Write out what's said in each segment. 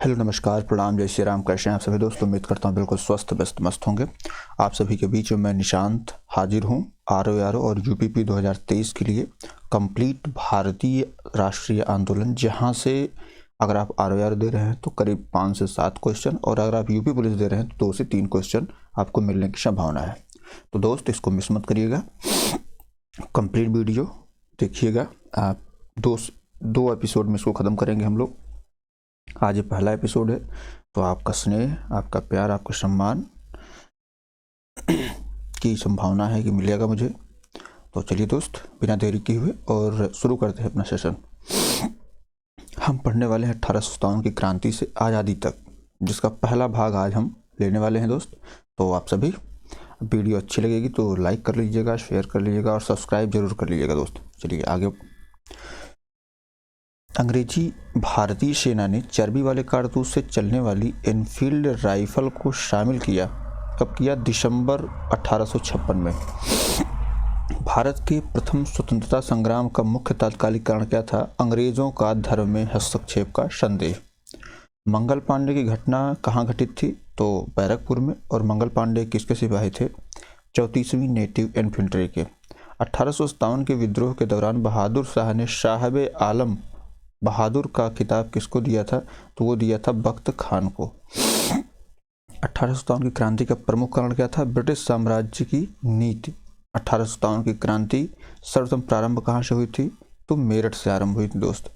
Hello नमस्कार प्रणाम जय श्री राम। कैसे हैं आप सभी दोस्त? उम्मीद करता हूँ बिल्कुल स्वस्थ व्यस्त मस्त होंगे। आप सभी के बीच में मैं निशांत हाजिर हूँ आरओ और यूपीपी 2023 के लिए कंप्लीट भारतीय राष्ट्रीय आंदोलन, जहाँ से अगर आप आरओ दे रहे हैं तो करीब 5 से 7 क्वेश्चन, और अगर आप यूपी पुलिस दे रहे हैं तो 2 से 3 क्वेश्चन आपको मिलने की संभावना है। तो दोस्त इसको मिस मत करिएगा, कंप्लीट वीडियो देखिएगा। आप दो एपिसोड में इसको ख़त्म करेंगे हम लोग। आज ये पहला एपिसोड है, तो आपका स्नेह, आपका प्यार, आपका सम्मान की संभावना है कि मिलेगा मुझे। तो चलिए दोस्त, बिना देरी किए हुए और शुरू करते हैं अपना सेशन। हम पढ़ने वाले हैं 1857 की क्रांति से आज़ादी तक, जिसका पहला भाग आज हम लेने वाले हैं दोस्त। तो आप सभी वीडियो अच्छी लगेगी तो लाइक कर लीजिएगा, शेयर कर लीजिएगा और सब्सक्राइब जरूर कर लीजिएगा दोस्त। चलिए आगे। अंग्रेजी भारतीय सेना ने चर्बी वाले कारतूस से चलने वाली एनफील्ड राइफल को शामिल किया। कब किया? दिसंबर 1856 में। भारत के प्रथम स्वतंत्रता संग्राम का मुख्य तात्कालिक कारण क्या था? अंग्रेजों का धर्म में हस्तक्षेप का संदेह। मंगल पांडे की घटना कहाँ घटित थी? तो बैरकपुर में। और मंगल पांडे किसके सिपाही थे? 34वीं नेटिव इन्फेंट्री के। 1857 के विद्रोह के दौरान बहादुर शाह ने साहब आलम बहादुर का खिताब किसको दिया था? तो वो दिया था बख्त खान को। 1857 की क्रांति का प्रमुख कारण क्या था? ब्रिटिश साम्राज्य की नीति। 1857 की क्रांति सर्वप्रथम प्रारंभ कहाँ से हुई थी? तो मेरठ से आरंभ हुई थी दोस्त।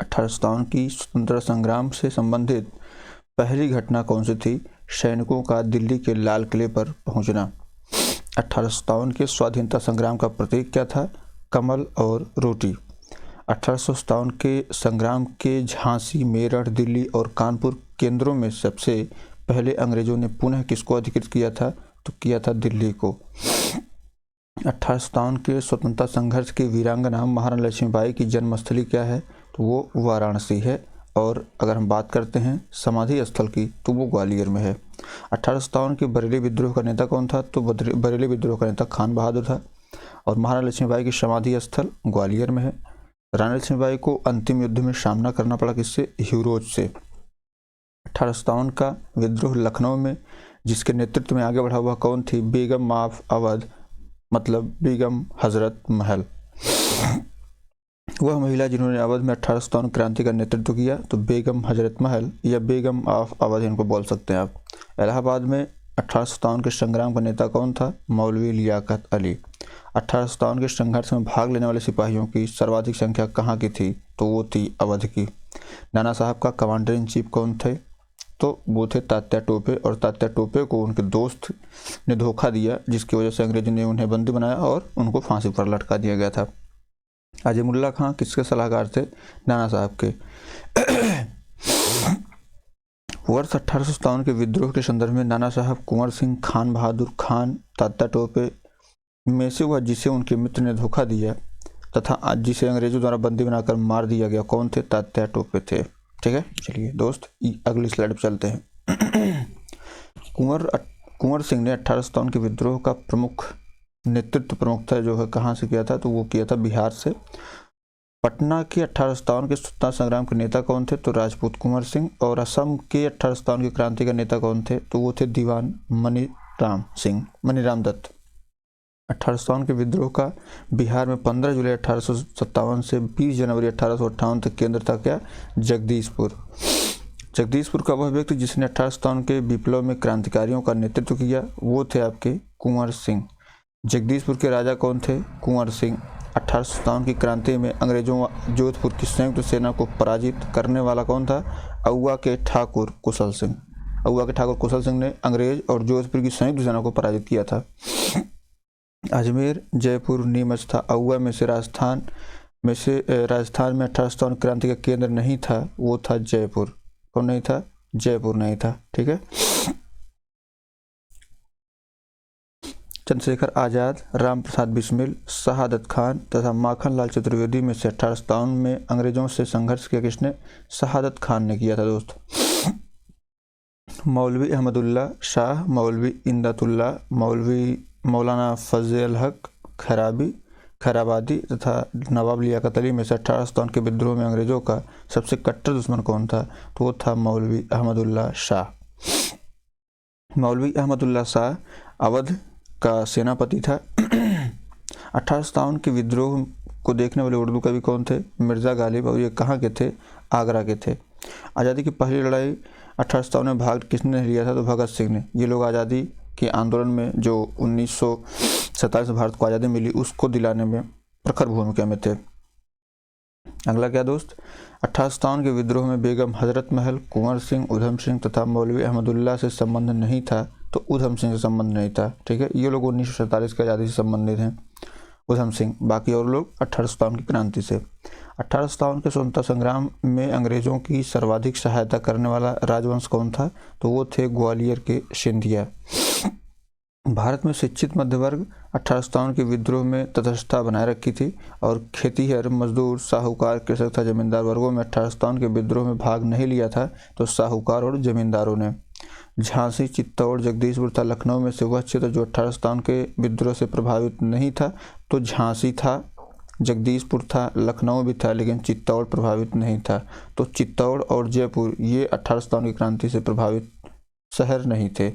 1857 की स्वतंत्रता संग्राम से संबंधित पहली घटना कौन सी थी? सैनिकों का दिल्ली के लाल किले पर पहुंचना। 1857 के स्वाधीनता संग्राम का प्रतीक क्या था? कमल और रोटी। 1857 के संग्राम के झांसी, मेरठ, दिल्ली और कानपुर केंद्रों में सबसे पहले अंग्रेजों ने पुनः किसको अधिकृत किया था? तो किया था दिल्ली को। 1857 के स्वतंत्रता संघर्ष की वीरांगना महारानी लक्ष्मीबाई की जन्मस्थली क्या है? तो वो वाराणसी है। और अगर हम बात करते हैं समाधि स्थल की, तो वो ग्वालियर में है। 1857 के बरेली विद्रोह का नेता कौन था? तो बरेली विद्रोह का नेता खान बहादुर था। और महारानी लक्ष्मीबाई की समाधि स्थल ग्वालियर में है। रानी लक्ष्मीबाई को अंतिम युद्ध में सामना करना पड़ा किससे? ह्यूरोज से। 1857 का विद्रोह लखनऊ में जिसके नेतृत्व में आगे बढ़ा हुआ कौन थी? बेगम ऑफ अवध, मतलब बेगम हजरत महल। वह महिला जिन्होंने अवध में 1857 क्रांति का नेतृत्व किया। तो बेगम हजरत महल या बेगम ऑफ अवध इनको बोल सकते हैं आप। इलाहाबाद में 1857 के संग्राम का नेता कौन था? मौलवी लियाकत अली। 1857 के संघर्ष में भाग लेने वाले सिपाहियों की सर्वाधिक संख्या कहाँ की थी? तो वो थी अवध की। नाना साहब का कमांडर इन चीफ कौन थे? तो वो थे तात्या टोपे। और तात्या टोपे को उनके दोस्त ने धोखा दिया, जिसकी वजह से अंग्रेजों ने उन्हें बंदी बनाया और उनको फांसी पर लटका दिया गया था। अजमुल्ला खां किसके सलाहकार थे? नाना साहब के। वर्ष 1857 के विद्रोह के संदर्भ में नाना साहब कुंवर सिंह, खान बहादुर खान, तात्या टोपे में से वह जिसे उनके मित्र ने धोखा दिया तथा आज जिसे अंग्रेजों द्वारा बंदी बनाकर मार दिया गया कौन थे? तात्या टोपे थे। ठीक है, चलिए दोस्त अगली स्लाइड पर चलते हैं। कुंवर सिंह ने 1857 के विद्रोह का प्रमुखता जो है कहाँ से किया था? तो वो किया था बिहार से। पटना के 1857 के स्वतंत्रता संग्राम के नेता कौन थे? तो राजपूत कुंवर सिंह। और असम के 1857 की क्रांति का नेता कौन थे? तो वो थे दीवान मनीराम दत्त। 1857 के विद्रोह का बिहार में 15 जुलाई 1857 से 20 जनवरी 1858 तक केंद्र था क्या? जगदीशपुर। जगदीशपुर का वह व्यक्ति जिसने 1857 के विप्लव में क्रांतिकारियों का नेतृत्व किया वो थे आपके कुंवर सिंह। जगदीशपुर के राजा कौन थे? कुंवर सिंह। 1857 की क्रांति में अंग्रेजों जोधपुर की संयुक्त सेना को पराजित करने वाला कौन था? अउवा के ठाकुर कुशल सिंह ने अंग्रेज और जोधपुर की संयुक्त सेना को पराजित किया था। अजमेर, जयपुर, नीमच था। अउवा में से राजस्थान में 1857 क्रांति का केंद्र नहीं था, वो था जयपुर। कौन नहीं था? जयपुर नहीं था। ठीक है। चंद्रशेखर आजाद, राम प्रसाद बिस्मिल, शहादत खान तथा माखनलाल चतुर्वेदी में से 1857 में अंग्रेजों से संघर्ष किया किसने? शहादत खान ने किया था दोस्त। मौलवी अहमदुल्ला शाह, मौलवी इमदादुल्ला, मौलाना फजल हक खैराबादी तथा नवाब लियाकत अली में से 1857 के विद्रोह में अंग्रेजों का सबसे कट्टर दुश्मन कौन था, तो वो था मौलवी अहमदुल्ला शाह। मौलवी अहमदुल्ला शाह अवध का सेनापति था। 1857 के विद्रोह को देखने वाले उर्दू कवि कौन थे, मिर्ज़ा गालिब, और ये कहाँ के थे, आगरा के थे। आज़ादी की पहली लड़ाई 1857 में भाग किसने लिया था, तो भगत सिंह ने। ये लोग आज़ादी के आंदोलन में जो 1947 में भारत को आज़ादी मिली उसको दिलाने में प्रखर भूमिका में थे। अगला क्या दोस्त, 1857 के विद्रोह में बेगम हजरत महल, कुंवर सिंह, उधम सिंह तथा मौलवी अहमदुल्ला से संबंध नहीं था, तो उधम सिंह से संबंध नहीं था। ठीक है, ये लोग 1947 की आज़ादी से संबंधित हैं, उधम सिंह। बाकी और लोग 1857 की क्रांति से। 1857 के स्वतंत्रता संग्राम में अंग्रेजों की सर्वाधिक सहायता करने वाला राजवंश कौन था, तो वो थे ग्वालियर के सिंधिया। भारत में शिक्षित मध्य वर्ग 1857 के विद्रोह में तटस्थता बनाए रखी थी, और खेतीहर, मजदूर, साहूकार, कृषक तथा जमींदार वर्गों में 1857 के विद्रोह में भाग नहीं लिया था, तो साहूकार और जमींदारों ने। झांसी, चित्तौड़, जगदीशपुर तथा लखनऊ में से वह क्षेत्र जो 1857 के विद्रोह से प्रभावित नहीं था, तो झांसी था, जगदीशपुर था, लखनऊ भी था, लेकिन चित्तौड़ प्रभावित नहीं था। तो चित्तौड़ और जयपुर ये 1857 की क्रांति से प्रभावित शहर नहीं थे।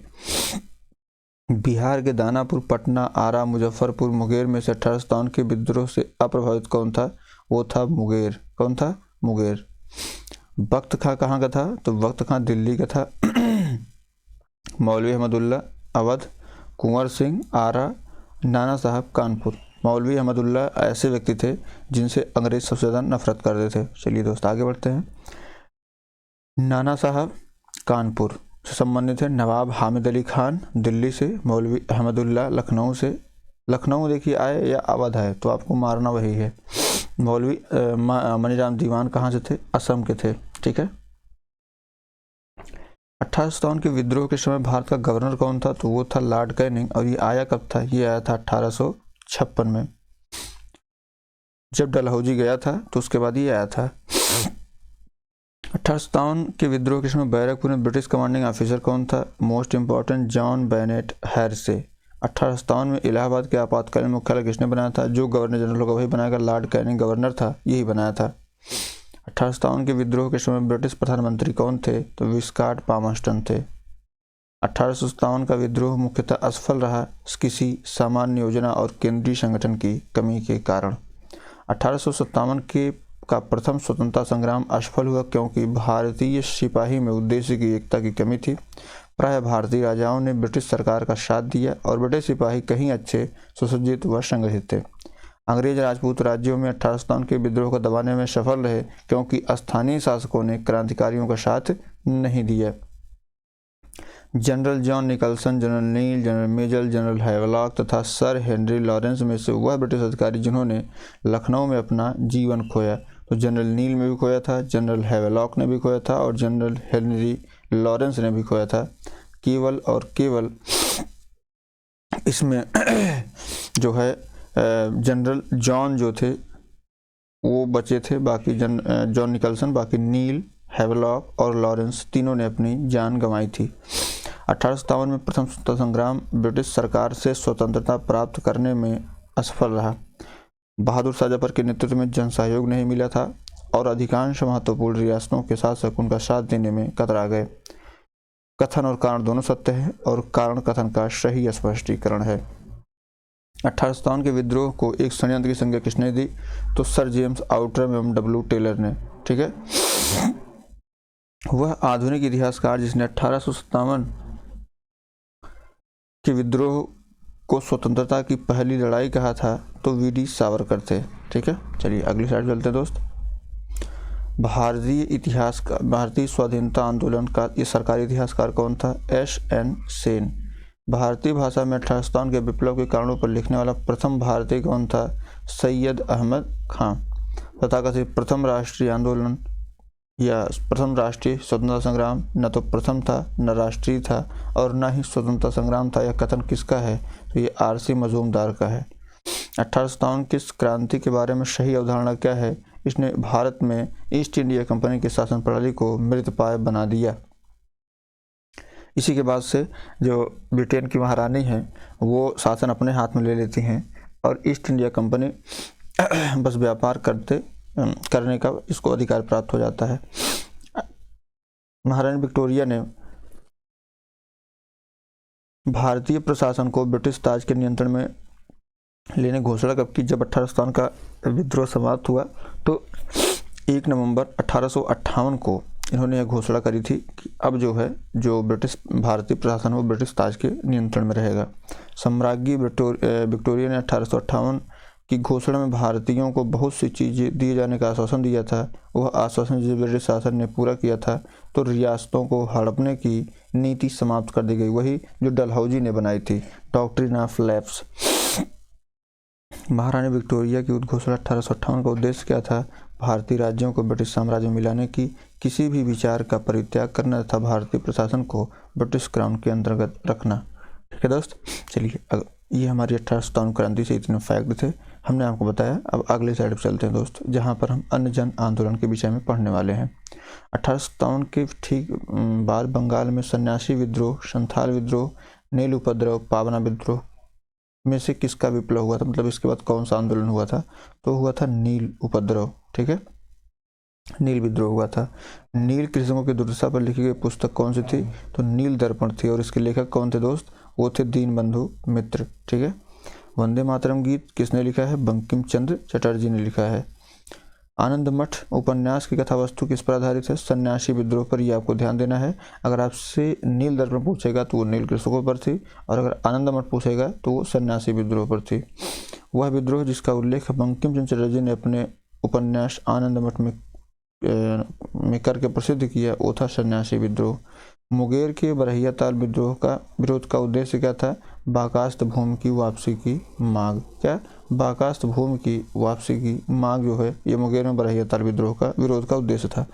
बिहार के दानापुर, पटना, आरा, मुजफ्फरपुर, मुंगेर में से 1857 के विद्रोह से अप्रभावित कौन था, वो था मुंगेर। कौन था, मुंगेर। बख्त खां कहाँ का था, तो बख्त खां दिल्ली का था। मौलवी अहमदुल्ला अवध, कुंवर सिंह आरा, नाना साहब कानपुर। मौलवी अहमदुल्ला ऐसे व्यक्ति थे जिनसे अंग्रेज सबसे ज़्यादा नफरत करते थे। चलिए दोस्त आगे बढ़ते हैं। नाना साहब कानपुर से संबंधित है नवाब हामिद अली खान दिल्ली से, मौलवी अहमदुल्ला लखनऊ से। लखनऊ देखिए आए या अवध है तो आपको मारना वही है। मौलवी मनीराम दीवान कहाँ से थे, असम के थे। ठीक है। 1857 के विद्रोह के समय भारत का गवर्नर कौन था, तो वो था लॉर्ड कैनिंग। और ये आया कब था, ये आया था 1856 में, जब डलहौजी गया था तो उसके बाद ये आया था। 1857 के विद्रोह के समय बैरकपुर में ब्रिटिश कमांडिंग ऑफिसर कौन था, मोस्ट इंपॉर्टेंट जॉन बेनेट हैरसे। 1857 में इलाहाबाद के आपातकालीन मुख्यालय किसने बनाया था, जो गवर्नर जनरल होगा वही बनाएगा, लॉर्ड कैनिंग गवर्नर था, यही बनाया था। 1857 के विद्रोह के समय ब्रिटिश प्रधानमंत्री कौन थे, तो विस्कॉट पामस्टन थे। 1857 का विद्रोह मुख्यतः असफल रहा किसी सामान्य योजना और केंद्रीय संगठन की कमी के कारण। 1857 का प्रथम स्वतंत्रता संग्राम असफल हुआ क्योंकि भारतीय सिपाही में उद्देश्य की एकता की कमी थी। प्राय भारतीय राजाओं ने ब्रिटिश सरकार का साथ दिया और ब्रिटिश सिपाही कहीं अच्छे, सुसज्जित व संगठित थे। अंग्रेज राजपूत राज्यों में 1857 के विद्रोह को दबाने में सफल रहे क्योंकि स्थानीय शासकों ने क्रांतिकारियों का साथ नहीं दिया। जनरल जॉन निकलसन, जनरल नील, जनरल मेजर, जनरल हैवलॉक तथा सर हेनरी लॉरेंस में से वह ब्रिटिश अधिकारी जिन्होंने लखनऊ में अपना जीवन खोया। तो जनरल नील में भी खोया था, जनरल हैवलॉक ने भी खोया था और जनरल हेनरी लॉरेंस ने भी खोया था। केवल और केवल इसमें जो है जनरल जॉन जो थे वो बचे थे, बाकी जॉन निकलसन, बाकी नील, हैवलॉक और लॉरेंस तीनों ने अपनी जान गंवाई थी। 1857 में प्रथम स्वतंत्रता संग्राम ब्रिटिश सरकार से स्वतंत्रता प्राप्त करने में असफल रहा। बहादुर शाह जफर के नेतृत्व में जन सहयोग नहीं मिला था और अधिकांश महत्वपूर्ण रियासतों के शासक उनका साथ देने में कतरा गए। कथन और कारण दोनों सत्य है और कारण कथन का सही स्पष्टीकरण है। 1857 के विद्रोह को एक षड्यंत्र की संज्ञा किसने दी, तो सर जेम्स आउटरम एवं डब्ल्यू टेलर ने। ठीक है। वह आधुनिक इतिहासकार जिसने 1857 के विद्रोह को स्वतंत्रता की पहली लड़ाई कहा था, तो वीडी सावरकर थे। ठीक है। चलिए अगली स्लाइड चलते हैं दोस्त। भारतीय स्वाधीनता आंदोलन का ये सरकारी इतिहासकार कौन था, एस.एन. सेन। भारतीय भाषा में 1857 के विप्लव के कारणों पर लिखने वाला प्रथम भारतीय कौन था, सैयद अहमद खां। तथाकथित प्रथम राष्ट्रीय आंदोलन या प्रथम राष्ट्रीय स्वतंत्रता संग्राम न तो प्रथम था, न राष्ट्रीय था और न ही स्वतंत्रता संग्राम था। यह कथन किसका है, तो ये आर.सी. मजूमदार का है। 1857 की क्रांति के बारे में सही अवधारणा क्या है, इसने भारत में ईस्ट इंडिया कंपनी की शासन प्रणाली को मृतप्राय बना दिया। इसी के बाद से जो ब्रिटेन की महारानी है वो शासन अपने हाथ में ले लेती हैं और ईस्ट इंडिया कंपनी बस व्यापार करते करने का इसको अधिकार प्राप्त हो जाता है। महारानी विक्टोरिया ने भारतीय प्रशासन को ब्रिटिश ताज के नियंत्रण में लेने घोषणा कब की? जब 1857 का विद्रोह समाप्त हुआ तो 1 नवंबर 1858 को इन्होंने यह घोषणा करी थी कि अब जो है जो ब्रिटिश भारतीय प्रशासन वो ब्रिटिश ताज के नियंत्रण में रहेगा। सम्राज्ञी विक्टोरिया ने 1858 की घोषणा में भारतीयों को बहुत सी चीज़ें दिए जाने का आश्वासन दिया था। वह आश्वासन जिसे ब्रिटिश शासन ने पूरा किया था तो रियासतों को हड़पने की नीति समाप्त कर दी गई, वही जो डलहौजी ने बनाई थी, डॉक्ट्रिन ऑफ लैप्स। महारानी विक्टोरिया की उद्घोषणा 1858 का उद्देश्य क्या था? भारतीय राज्यों को ब्रिटिश साम्राज्य में मिलाने की किसी भी विचार का परित्याग करना तथा भारतीय प्रशासन को ब्रिटिश क्राउन के अंतर्गत रखना। ठीक है दोस्त, चलिए ये हमारी 1857 क्रांति से इतने फैक्ट थे हमने आपको बताया। अब अगले साइड पर चलते हैं दोस्त, जहाँ पर हम अन्य जन आंदोलन के विषय में पढ़ने वाले हैं। 1857 के ठीक बाद बंगाल में सन्यासी विद्रोह, संथाल विद्रोह, नील उपद्रव, पावना विद्रोह में से किसका विप्लव हुआ था? मतलब इसके बाद कौन सा आंदोलन हुआ था? तो हुआ था नील उपद्रव। ठीक है, नील विद्रोह हुआ था। नील कृषकों की दुर्दशा पर लिखी गई पुस्तक कौन सी थी? तो नील दर्पण थी। और इसके लेखक कौन थे दोस्त? वो थे दीनबंधु मित्र। ठीक है, वंदे मातरम गीत किसने लिखा है? बंकिम चंद्र चटर्जी ने लिखा है। आनंद मठ उपन्यास की कथा वस्तु किस पर आधारित है? सन्यासी विद्रोह पर। ये आपको ध्यान देना है। अगर आपसे नील दर्पण पूछेगा तो वो नील कृषकों पर थी, और अगर आनंद मठ पूछेगा तो वो सन्यासी विद्रोह पर थी। वह विद्रोह जिसका उल्लेख बंकिम चंद्र चटर्जी ने अपने उपन्यास आनंद मठ में करके प्रसिद्ध किया वो था सन्यासी विद्रोह। मुंगेर के बरहिया ताल विद्रोह का विरोध का उद्देश्य क्या था? बाकास्त भूमि की वापसी की मांग। क्या? बाकास्त भूमि की वापसी की मांग जो है ये मुंगेर में बरहिया ताल विद्रोह का विरोध का उद्देश्य था।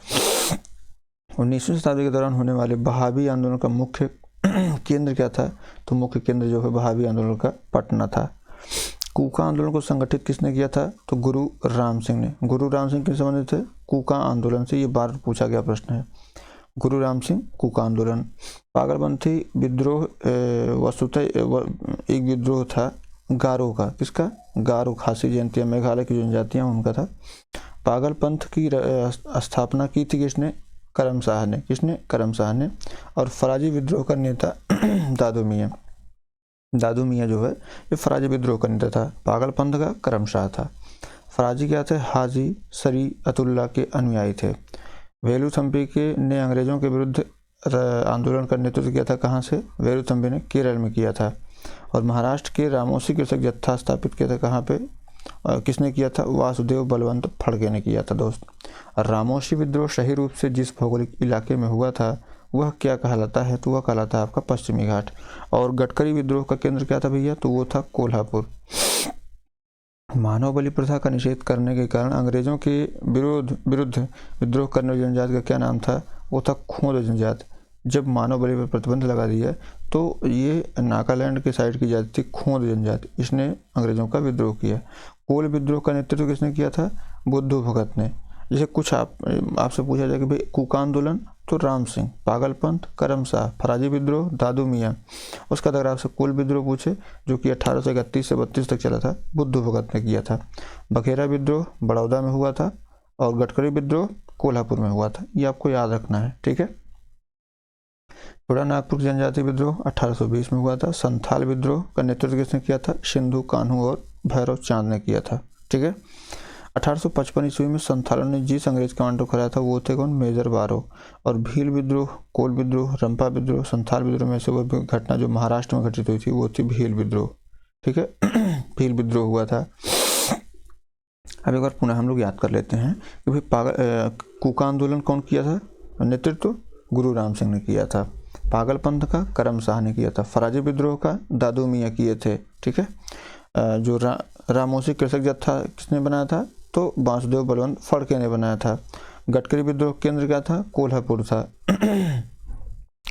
19वीं शताब्दी के दौरान होने वाले बहावी आंदोलन का मुख्य केंद्र क्या था? तो मुख्य केंद्र जो है बहावी आंदोलन का पटना था। कूका आंदोलन को संगठित किसने किया था? तो गुरु राम सिंह ने। गुरु राम सिंह किससे संबंधित थे? कूका आंदोलन से। ये बार पूछा गया प्रश्न है। गुरु राम सिंह, कूका आंदोलन। पागलपंथी विद्रोह वस्तुतः एक विद्रोह था गारो का। किसका? गारो, खासी जयंतिया, मेघालय की जनजातियां उनका था। पागलपंथ की स्थापना की थी किसने? करम शाह ने। किसने? करम शाह ने। और फराजी विद्रोह का नेता दादू मियाँ। दादू मियाँ जो है ये फराजी विद्रोह का नेता था। पागलपंथ का करम शाह था। फराजी क्या थे? हाजी सरी अतुल्ला के अनुयायी थे। वेलुथम्पी के ने अंग्रेजों के विरुद्ध आंदोलन का नेतृत्व किया था। कहाँ से? वेलुथम्पी ने केरल में किया था। और महाराष्ट्र के रामोसी कृषक जत्था स्थापित किया था। कहाँ पे? किसने किया था? वासुदेव बलवंत फड़के ने किया था दोस्त। रामोसी विद्रोह सही रूप से जिस भौगोलिक इलाके में हुआ था वह क्या कहलाता है? तो वह कहलाता है आपका पश्चिमी घाट। और गडकरी विद्रोह का केंद्र क्या था भैया? तो वो था कोल्हापुर। मानव बलि प्रथा का निषेध करने के कारण अंग्रेजों के विरुद्ध विद्रोह करने वाली जनजाति का क्या नाम था? वो था खोंद जनजाति। जब मानव बलि पर प्रतिबंध लगा दिया तो ये नागालैंड के साइड की जाति थी खोंद जनजाति, इसने अंग्रेजों का विद्रोह किया। कोल विद्रोह का नेतृत्व किसने किया था? बुद्धू भगत ने। जैसे कुछ आपसे पूछा जाए कि भाई कूका आंदोलन तो राम सिंह, पागलपंथ करम शाह, फराजी विद्रोह दादू मियाँ। उसका अगर आपसे कोल विद्रोह पूछे जो कि 1831 से 32 तक चला था, बुद्धू भगत ने किया था। बघेरा विद्रोह बड़ौदा में हुआ था और गडकरी विद्रोह कोल्हापुर में हुआ था। ये आपको याद रखना है। ठीक है, छोटा नागपुर जनजाति विद्रोह 1820 में हुआ था। संथाल विद्रोह का नेतृत्व किसने किया था? सिंधु कान्हू और भैरव चांद ने किया था। ठीक है, 1855 ईस्वी में संथालों ने जिस अंग्रेज कमांडर को हराया था वो थे कौन? मेजर बारो। और भील विद्रोह, कोल विद्रोह, रंपा विद्रोह, संथाल विद्रोह में से वो घटना जो महाराष्ट्र में घटित हुई थी वो थी भील विद्रोह। ठीक है, भील विद्रोह हुआ था। अब एक बार पुनः हम लोग याद कर लेते हैं कि भाई कूका आंदोलन कौन किया था? नेतृत्व गुरु राम सिंह ने किया था। पागलपंथ का करम शाह ने किया था। फराजी विद्रोह का दादू मियाँ किए थे। ठीक है, जो रामोसी कृषक जत्था किसने बनाया था? तो वासुदेव बलवंत फड़के ने बनाया था। गडकरी विद्रोह केंद्र क्या था? कोल्हापुर था।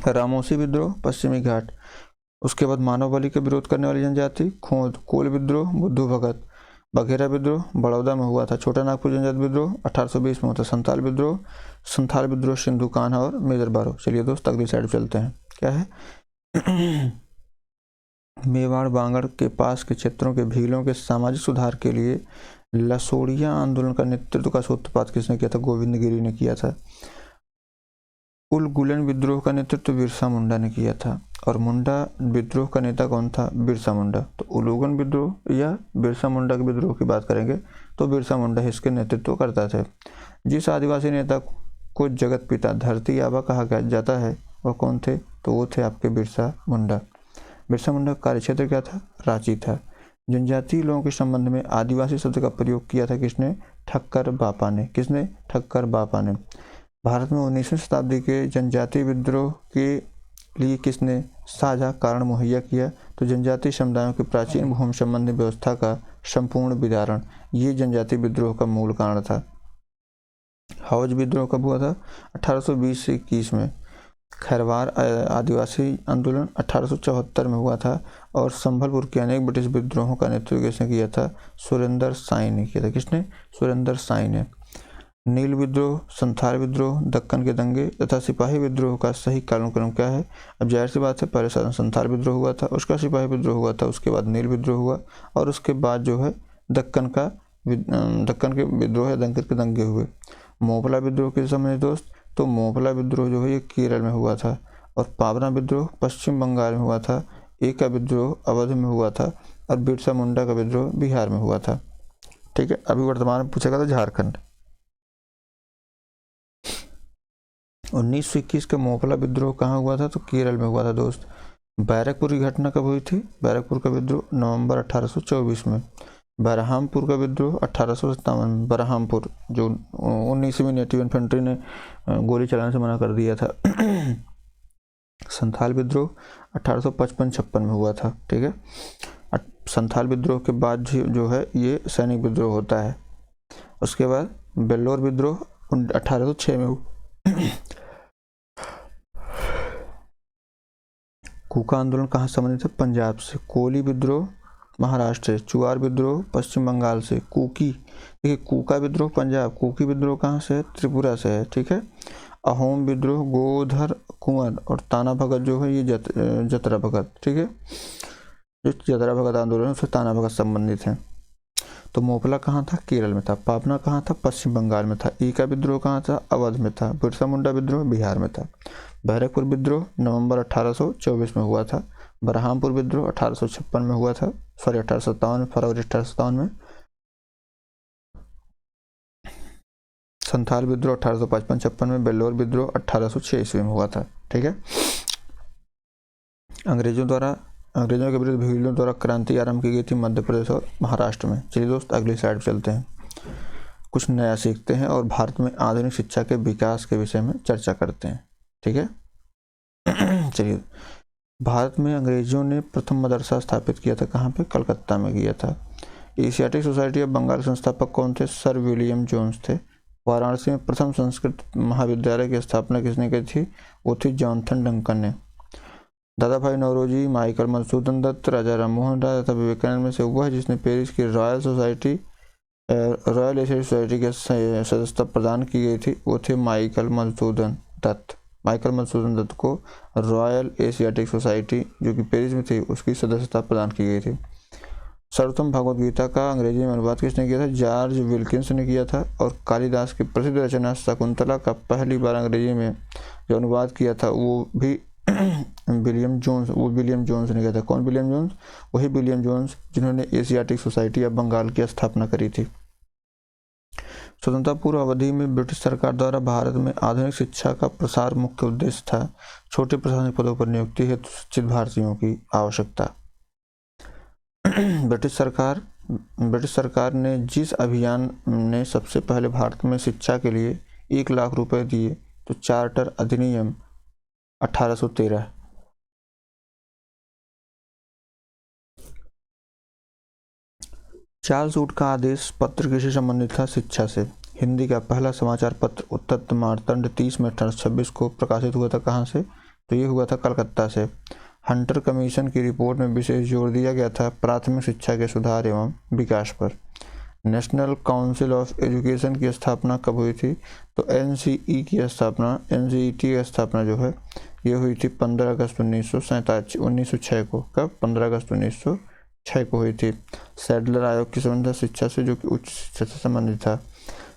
रामोसी विद्रोह पश्चिमी घाट। उसके बाद मानव बलि के विरोध करने वाली जनजाति खोंद। कोल विद्रोह बुद्धू भगत। बघेरा विद्रोह बड़ौदा में हुआ था। छोटा नागपुर जनजाति विद्रोह 1820 में हुआ था। संथाल विद्रोह सिंधु कान्हा और मेजर बारो। चलिए दोस्त अगली साइड चलते हैं। क्या है? मेवाड़ बांगड़ के पास के क्षेत्रों के भीलों के सामाजिक सुधार के लिए लसोड़िया आंदोलन का नेतृत्व का सूत्रपात किसने किया था? गोविंद गिरी ने किया था। उलगुलन विद्रोह का नेतृत्व बिरसा मुंडा ने किया था। और मुंडा विद्रोह का नेता कौन था? बिरसा मुंडा। तो उलगुलन विद्रोह या बिरसा मुंडा के विद्रोह की बात करेंगे तो बिरसा मुंडा इसके नेतृत्व करता था। जिस आदिवासी नेता को जगत पिता धरती आबा कहा जाता है वह कौन थे? तो वो थे आपके बिरसा मुंडा। बिरसा मुंडा का कार्यक्षेत्र क्या था? रांची था। जनजातीय लोगों के संबंध में आदिवासी शब्द का प्रयोग किया था किसने? ठक्कर बापा ने। किसने? ठक्कर बापा ने। भारत में 19वीं शताब्दी के जनजातीय विद्रोह के लिए किसने साझा कारण मुहैया किया? तो जनजातीय समुदायों की प्राचीन भूमि संबंधी व्यवस्था का संपूर्ण विदारण, ये जनजातीय विद्रोह का मूल कारण था। हौज विद्रोह कब हुआ था? 1820 से 21 में। खैरवार आदिवासी आंदोलन 1874 में हुआ था। और संभलपुर के अनेक ब्रिटिश विद्रोहों का नेतृत्व किसने किया था? सुरेंद्र साई ने किया था। किसने? सुरेंद्र साई ने। नील विद्रोह, संथाल विद्रोह, दक्कन के दंगे तथा सिपाही विद्रोह का सही कालक्रम क्या है? अब जाहिर सी बात है, पहले संथाल विद्रोह हुआ था, उसका सिपाही विद्रोह हुआ था, उसके बाद नील विद्रोह हुआ और उसके बाद जो है दक्कन के विद्रोह या दक्कन के दंगे हुए। मोपला विद्रोह किस समय दोस्त? तो मोपला विद्रोह जो है ये केरल में हुआ था। और पावना विद्रोह पश्चिम बंगाल में हुआ था। एका विद्रोह अवध में हुआ था। और बिरसा मुंडा का विद्रोह बिहार में हुआ था। ठीक है, अभी वर्तमान में पूछा गया था झारखंड। 1921 का मोपला विद्रोह कहाँ हुआ था? तो केरल में हुआ था दोस्त। बैरकपुर की घटना कब हुई थी? बैरकपुर का विद्रोह नवंबर 1824 में। बरहामपुर का विद्रोह 1857 में। बरहामपुर जो 19वीं नेटिव इन्फेंट्री ने गोली चलाने से मना कर दिया था। संथाल विद्रोह 1855-56 में हुआ था। ठीक है, संथाल विद्रोह के बाद जो है ये सैनिक विद्रोह होता है। उसके बाद बेल्लोर विद्रोह 1806 में हुआ। कूका आंदोलन कहाँ संबंधित है? पंजाब से। कोली विद्रोह महाराष्ट्र से। चुआर विद्रोह पश्चिम बंगाल से। कुकी, देखिए कूका विद्रोह पंजाब, कुकी विद्रोह कहाँ से है? त्रिपुरा से है। ठीक है। अहोम विद्रोह गोधर कुंवर और ताना भगत जो है ये जतरा भगत। ठीक है, जो जतरा भगत आंदोलन से ताना भगत संबंधित हैं। तो मोपला कहाँ था? केरल में था। पावना कहाँ था? पश्चिम बंगाल में था। ईका विद्रोह कहाँ था? अवध में था। बिरसा मुंडा विद्रोह बिहार में था। बैरकपुर विद्रोह नवंबर 1824 में हुआ था। बरहामपुर विद्रोह 1856 में हुआ था, सॉरी 1857 में, फरवरी 1857 में। संथाल विद्रोह 1855-56 में। बेल्लोर विद्रोह 1806 ईस्वी में हुआ था। ठीक है। अंग्रेजों के विरुद्ध भीलों द्वारा क्रांति आरंभ की गई थी मध्य प्रदेश और महाराष्ट्र में। चलिए दोस्त अगली स्लाइड चलते हैं, कुछ नया सीखते हैं और भारत में आधुनिक शिक्षा के विकास के विषय में चर्चा करते हैं। ठीक है। चलिए, भारत में अंग्रेजों ने प्रथम मदरसा स्थापित किया था कहाँ पे? कलकत्ता में किया था। एशियाटिक सोसाइटी ऑफ बंगाल के संस्थापक कौन थे? सर विलियम जोन्स थे। वाराणसी में प्रथम संस्कृत महाविद्यालय की स्थापना किसने की थी? वो थी जॉनथन डंकन ने। दादा भाई नौरोजी, माइकल मधुसूदन दत्त, राजा राममोहन राय तथा विवेकानंद में से वह जिसने पेरिस की रॉयल एशियाटिक सोसाइटी की सदस्यता प्रदान की गई थी वो थे माइकल मधुसूदन दत्त। माइकल मधुसूदन दत्त को रॉयल एशियाटिक सोसाइटी जो कि पेरिस में थी उसकी सदस्यता प्रदान की गई थी। सर्वोत्तम भगवद गीता का अंग्रेजी में अनुवाद किसने किया था? जॉर्ज विल्किंस ने किया था। और कालिदास की प्रसिद्ध रचना शकुंतला का पहली बार अंग्रेजी में जो अनुवाद किया था वो भी विलियम जोन्स ने किया था। कौन विलियम जोन्स? वही विलियम जोन्स जिन्होंने एशियाटिक सोसाइटी ऑफ बंगाल की स्थापना करी थी। स्वतंत्रता पूर्व अवधि में ब्रिटिश सरकार द्वारा भारत में आधुनिक शिक्षा का प्रसार मुख्य उद्देश्य था। छोटे प्रशासनिक पदों पर नियुक्ति हेतु शिक्षित भारतीयों की आवश्यकता। ब्रिटिश सरकार ने जिस अभियान ने सबसे पहले भारत में शिक्षा के लिए 1 लाख रुपए दिए तो चार्टर अधिनियम 1813। चार्ल्स वुड का आदेश पत्र किससे संबंधित था? शिक्षा से। हिंदी का पहला समाचार पत्र उत्तम मार्तंड 30 मई 1826 को प्रकाशित हुआ था कहाँ से? तो ये हुआ था कलकत्ता से। हंटर कमीशन की रिपोर्ट में विशेष जोर दिया गया था प्राथमिक शिक्षा के सुधार एवं विकास पर। नेशनल काउंसिल ऑफ एजुकेशन की स्थापना कब हुई थी? तो एनसीईटी की स्थापना जो है ये हुई थी 15 अगस्त 1906 को। कब? 15 अगस्त 1906 6 को हुई थी। सैडलर आयोग की संबंध शिक्षा से, जो कि उच्च शिक्षा से संबंधित था।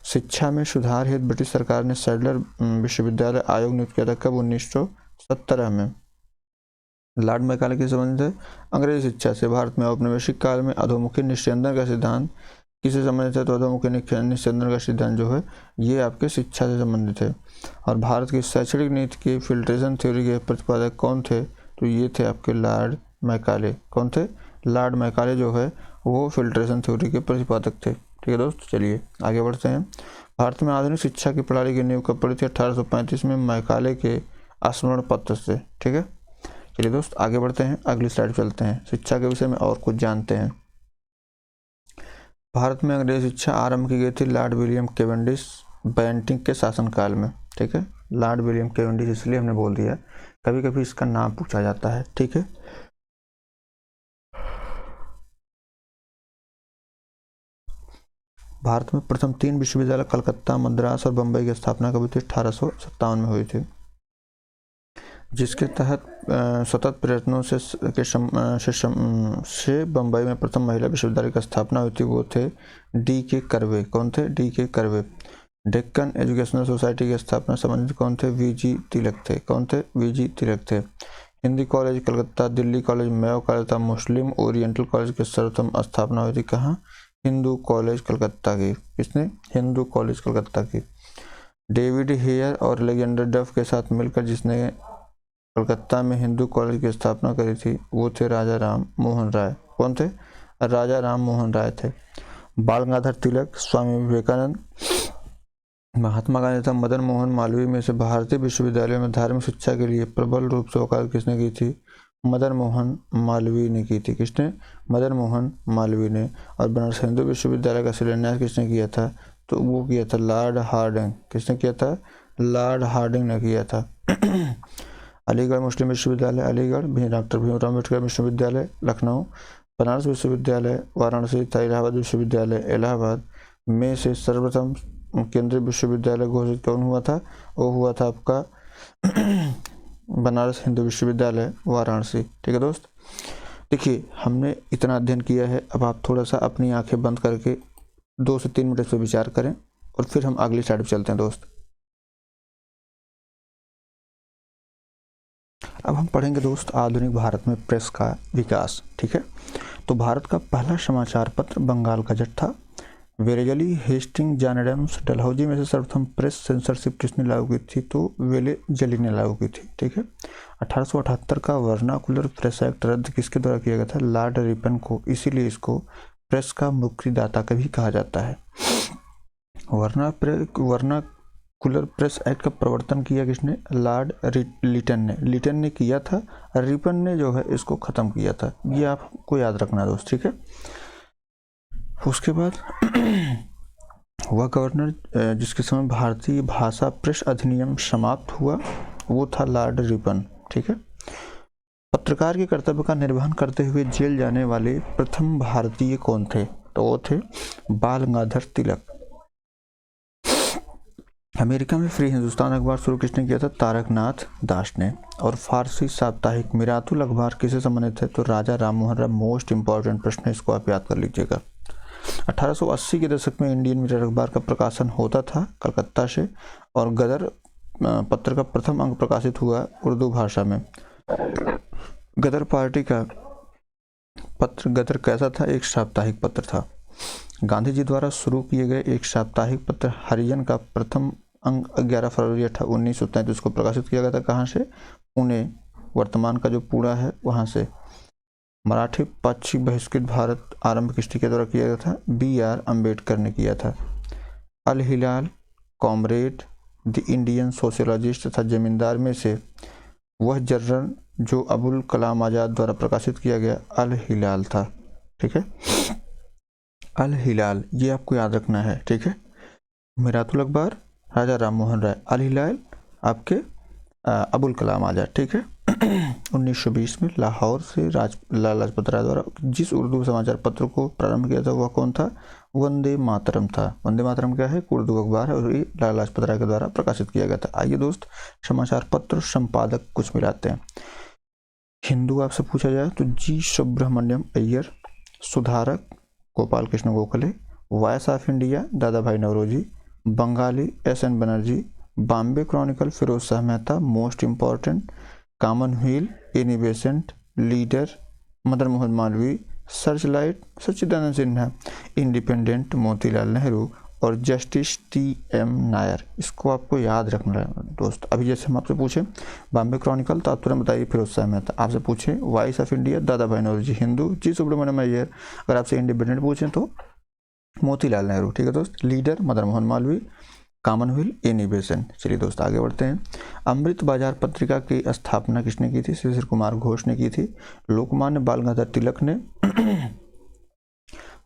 शिक्षा में सुधार हेतु ब्रिटिश सरकार ने सैडलर विश्वविद्यालय आयोग नियुक्त किया था। कब? 1917 में। लॉर्ड मैकाले के संबंधित है अंग्रेजी शिक्षा से। भारत में औपनिवेशिक काल में अधोमुखी निस्यंदन का सिद्धांत किससे संबंधित है? तो अधोमुखी निस्यंदन का सिद्धांत जो है ये आपके शिक्षा से संबंधित है। और भारत की शैक्षणिक नीति की फिल्ट्रेशन थ्योरी के प्रतिपादक कौन थे? तो ये थे आपके लॉर्ड मैकाले। कौन थे? लॉर्ड मैकाले जो है वो फिल्ट्रेशन थ्योरी के प्रतिपादक थे। ठीक है दोस्त, चलिए आगे बढ़ते हैं। भारत में आधुनिक शिक्षा की प्रणाली की नींव कब पड़ी थी? 1835 में मैकाले के स्मरण पत्र से। ठीक है, चलिए दोस्त आगे बढ़ते हैं, अगली स्लाइड चलते हैं, शिक्षा के विषय में और कुछ जानते हैं। भारत में अंग्रेजी शिक्षा आरंभ की गई थी लॉर्ड विलियम कैवेंडिश बेंटिंक के शासनकाल में। ठीक है, लॉर्ड विलियम कैवेंडिश इसलिए हमने बोल दिया, कभी कभी इसका नाम पूछा जाता है। ठीक है, भारत में प्रथम 3 विश्वविद्यालय कलकत्ता, मद्रास और बम्बई की स्थापना कभी थी? 1857 में हुई थी, जिसके तहत सतत प्रयत्नों से बम्बई में प्रथम महिला विश्वविद्यालय की स्थापना हुई थी। वो थे डी के कर्वे। कौन थे? डी के कर्वे। डेक्कन एजुकेशनल सोसाइटी की स्थापना संबंधित कौन थे? वीजी तिलक थे। कौन थे? वीजी तिलक थे। Hindi college Calcutta, Delhi college, Mayo college तथा मुस्लिम ओरिएंटल कॉलेज की सर्वप्रथम स्थापना हुई थी कहाँ? हिंदू कॉलेज कलकत्ता की। किसने? हिंदू कॉलेज कलकत्ता की। डेविड हेयर और अलेक्जेंडर डफ के साथ मिलकर जिसने कलकत्ता में हिंदू कॉलेज की स्थापना करी थी वो थे राजा राम मोहन राय। कौन थे? राजा राम मोहन राय थे। बाल गंगाधर तिलक, स्वामी विवेकानंद, महात्मा गांधी तथा मदन मोहन मालवीय में से भारतीय विश्वविद्यालयों में धार्मिक शिक्षा के लिए प्रबल रूप से वकालत किसने की थी? मदन मोहन मालवीय ने की थी। किसने? मदन मोहन मालवीय ने। और बनारस हिंदू विश्वविद्यालय का शिलान्यास किसने किया था? तो वो किया था लॉर्ड हार्डिंग। किसने किया था? लॉर्ड हार्डिंग ने किया था। अलीगढ़ मुस्लिम विश्वविद्यालय अलीगढ़, डॉक्टर भीमराव अम्बेडकर विश्वविद्यालय लखनऊ, बनारस विश्वविद्यालय वाराणसी तथा इलाहाबाद विश्वविद्यालय इलाहाबाद में से सर्वप्रथम केंद्रीय विश्वविद्यालय घोषित कौन हुआ था? वो हुआ था आपका बनारस हिंदू विश्वविद्यालय वाराणसी। ठीक है दोस्त, देखिए हमने इतना अध्ययन किया है, अब आप थोड़ा सा अपनी आंखें बंद करके 2 से 3 मिनट इस पर विचार करें और फिर हम अगली स्लाइड पर चलते हैं दोस्त। अब हम पढ़ेंगे दोस्त आधुनिक भारत में प्रेस का विकास। ठीक है, तो भारत का पहला समाचार पत्र बंगाल गजट था। Wellesley Hasting John Adams Dalhousie में से सर्वप्रथम प्रेस सेंसरशिप किसने लागू की थी? तो वेलेजली ने लागू की थी। ठीक है, 1878 का वर्नाकुलर प्रेस एक्ट रद्द किसके द्वारा किया गया था? लॉर्ड रिपन को। इसीलिए इसको प्रेस का मुक्तिदाता कभी कहा जाता है। वर्नाकुलर प्रेस एक्ट का प्रवर्तन किया किसने? लॉर्ड लिटन ने। लिटन ने किया था, रिपन ने जो है इसको खत्म किया था। ये आपको याद रखना दोस्त। ठीक है, उसके बाद वह गवर्नर जिसके समय भारतीय भाषा प्रेस अधिनियम समाप्त हुआ वो था लॉर्ड रिपन। ठीक है, पत्रकार के कर्तव्य का निर्वहन करते हुए जेल जाने वाले प्रथम भारतीय कौन थे? तो वो थे बाल गंगाधर तिलक। अमेरिका में फ्री हिंदुस्तान अखबार शुरू किसने किया था? तारकनाथ दास ने। और फारसी साप्ताहिक मिरातुल अखबार किससे संबंधित है? तो राजा राम मोहन राय। मोस्ट इंपॉर्टेंट प्रश्न है, इसको आप याद कर लीजिएगा। 1880 के दशक में इंडियन मिरर अखबार का प्रकाशन होता था कलकत्ता से, और गदर पत्र का प्रथम अंक प्रकाशित हुआ उर्दू भाषा में। गदर पार्टी का पत्र गदर कैसा था? एक साप्ताहिक पत्र था। गांधी जी द्वारा शुरू किए गए एक साप्ताहिक पत्र हरिजन का प्रथम अंक 11 फरवरी 1933 को प्रकाशित किया गया था। कहाँ से? पुणे, वर्तमान का जो पुणे है वहाँ से। मराठी पाक्षिक बहिष्कृत भारत आरंभ किसके द्वारा किया गया था? BR अम्बेडकर ने किया था। अल हिलाल, कॉमरेड, द इंडियन सोशियोलॉजिस्ट तथा जमींदार में से वह जर्नल जो अबुल कलाम आज़ाद द्वारा प्रकाशित किया गया अल हिलाल था। ठीक है, अल हिलाल ये आपको याद रखना है। ठीक है, मिरातुल अखबार राजा राम मोहन राय, अल हिलाल आपके अबुल कलाम आज़ाद। ठीक है, 1920 में लाहौर से लाला लाजपत राय द्वारा जिस उर्दू समाचार पत्र को प्रारंभ किया था वह कौन था? वंदे मातरम था। वंदे मातरम क्या है? उर्दू अखबार है और ये लाला लाजपत राय के द्वारा प्रकाशित किया गया था। आइए दोस्त समाचार पत्र संपादक कुछ मिलाते हैं। हिंदू आपसे पूछा जाए तो जी सुब्रमण्यम अय्यर, सुधारक Gopal Krishna Gokhale, voice of India Dada Bhai Naoroji, Bengalee S N. Banerjee, Bombay chronicle Firoz Shah Mehta, most important, commonwealth Annie Besant, leader Madan Mohan Malviya, searchlight Sachchidananda Sinha, independent Motilal Nehru और जस्टिस टी.एम. नायर। इसको आपको याद रखना है दोस्त। अभी जैसे हम आपसे पूछे बॉम्बे क्रॉनिकल तो आप तुरंत बताइए फिरोज शाह मेहता, आपसे पूछे voice of India Dada Bhai Naoroji, Hindu जी सुब्रमण्यम अय्यर, अगर आपसे इंडिपेंडेंट पूछें तो मोतीलाल नेहरू। ठीक है दोस्त। Leader Madan Mohan Malviya, Commonwealth Annie Besant. चलिए दोस्त आगे बढ़ते हैं। अमृत बाजार पत्रिका की स्थापना किसने की थी? शिशिर कुमार घोष ने की थी। लोकमान्य बाल गंगाधर तिलक ने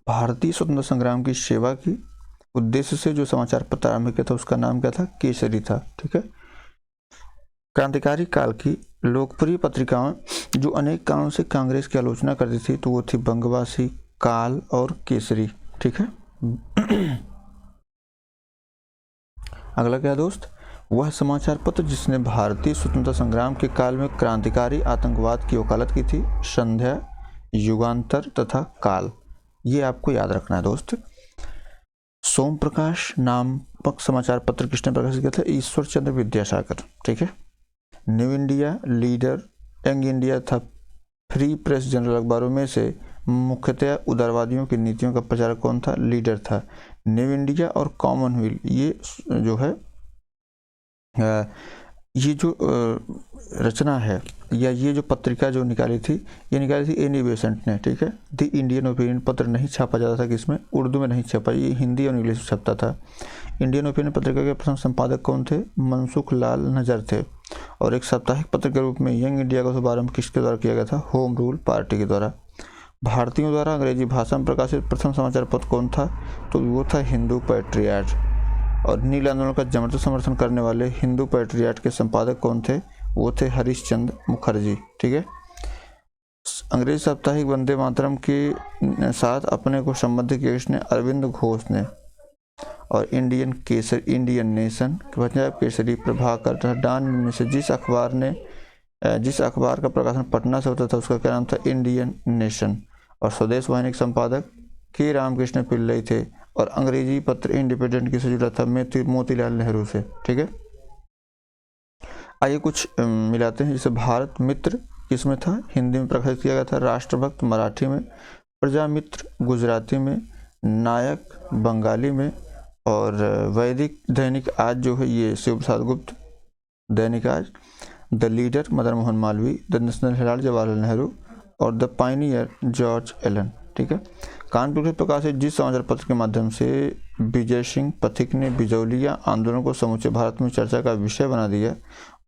भारतीय स्वतंत्रता संग्राम की सेवा की उद्देश्य से जो समाचार पत्र आरंभ किया था उसका नाम क्या था? केसरी था। ठीक है। क्रांतिकारी काल की लोकप्रिय पत्रिकाओं जो अनेक कारणों से कांग्रेस की आलोचना करती थी तो वो थी बंगवासी, काल और केसरी। ठीक है। अगला क्या दोस्त? वह समाचार पत्र जिसने भारतीय स्वतंत्रता संग्राम के काल में क्रांतिकारी आतंकवाद की वकालत की थी, संध्या, युगांतर तथा काल। ये आपको याद रखना है दोस्त। सोम प्रकाश नामक समाचार पत्र किसने प्रकाशित किया था? ईश्वर चंद्र विद्यासागर। ठीक है। New India, leader, young India था फ्री प्रेस जनरल अखबारों में से मुख्यतः उदारवादियों की नीतियों का प्रचारक कौन था? लीडर था। न्यू इंडिया और कॉमनवेल्थ ये जो है ये जो रचना है या ये जो पत्रिका जो निकाली थी ये निकाली थी एनी बेसेंट ने। ठीक है। द इंडियन ओपिनियन पत्र नहीं छापा जाता था किसमें? उर्दू में नहीं छपा, ये हिंदी और इंग्लिश में छपता था। इंडियन ओपिनियन पत्रिका के प्रथम संपादक कौन थे? मनसुख लाल नजर थे। और एक साप्ताहिक पत्र के रूप में यंग इंडिया का शुभारंभ किसके द्वारा किया गया था? होम रूल पार्टी के द्वारा। भारतीयों द्वारा अंग्रेजी भाषा में प्रकाशित प्रथम समाचार पत्र कौन था? तो वो था हिंदू पैट्रियट। और नील आंदोलन का जमकर समर्थन करने वाले हिंदू पैट्रियट के संपादक कौन थे? वो थे हरीशचंद्र मुखर्जी। ठीक है। अंग्रेज साप्ताहिक वंदे मातरम के साथ अपने को संबंधित किया किसने? अरविंद घोष ने। और इंडियन नेशन, पंजाब केसरी, प्रभाकर तथा डॉन में से जिस अखबार का प्रकाशन पटना से होता था उसका क्या नाम था? Indian nation. और स्वदेश वाहिनी के संपादक के रामकृष्ण पिल्लई थे। और अंग्रेजी पत्र इंडिपेंडेंट किससे जुड़ा था? मोतीलाल नेहरू से। ठीक है। आइए कुछ मिलाते हैं। जैसे भारत मित्र किसमें था? हिंदी में प्रकाशित किया गया था। राष्ट्रभक्त मराठी में, प्रजामित्र गुजराती में, नायक बंगाली में और वैदिक दैनिक आज जो है ये शिव प्रसाद गुप्त दैनिक आज, the leader Madan Mohan Malviya, the national Herald Jawaharlal Nehru और द पायनियर जॉर्ज एलन। ठीक है। कानपुर से प्रकाशित जिस समाचार पत्र के माध्यम से विजय सिंह पथिक ने बिजौलिया आंदोलन को समूचे भारत में चर्चा का विषय बना दिया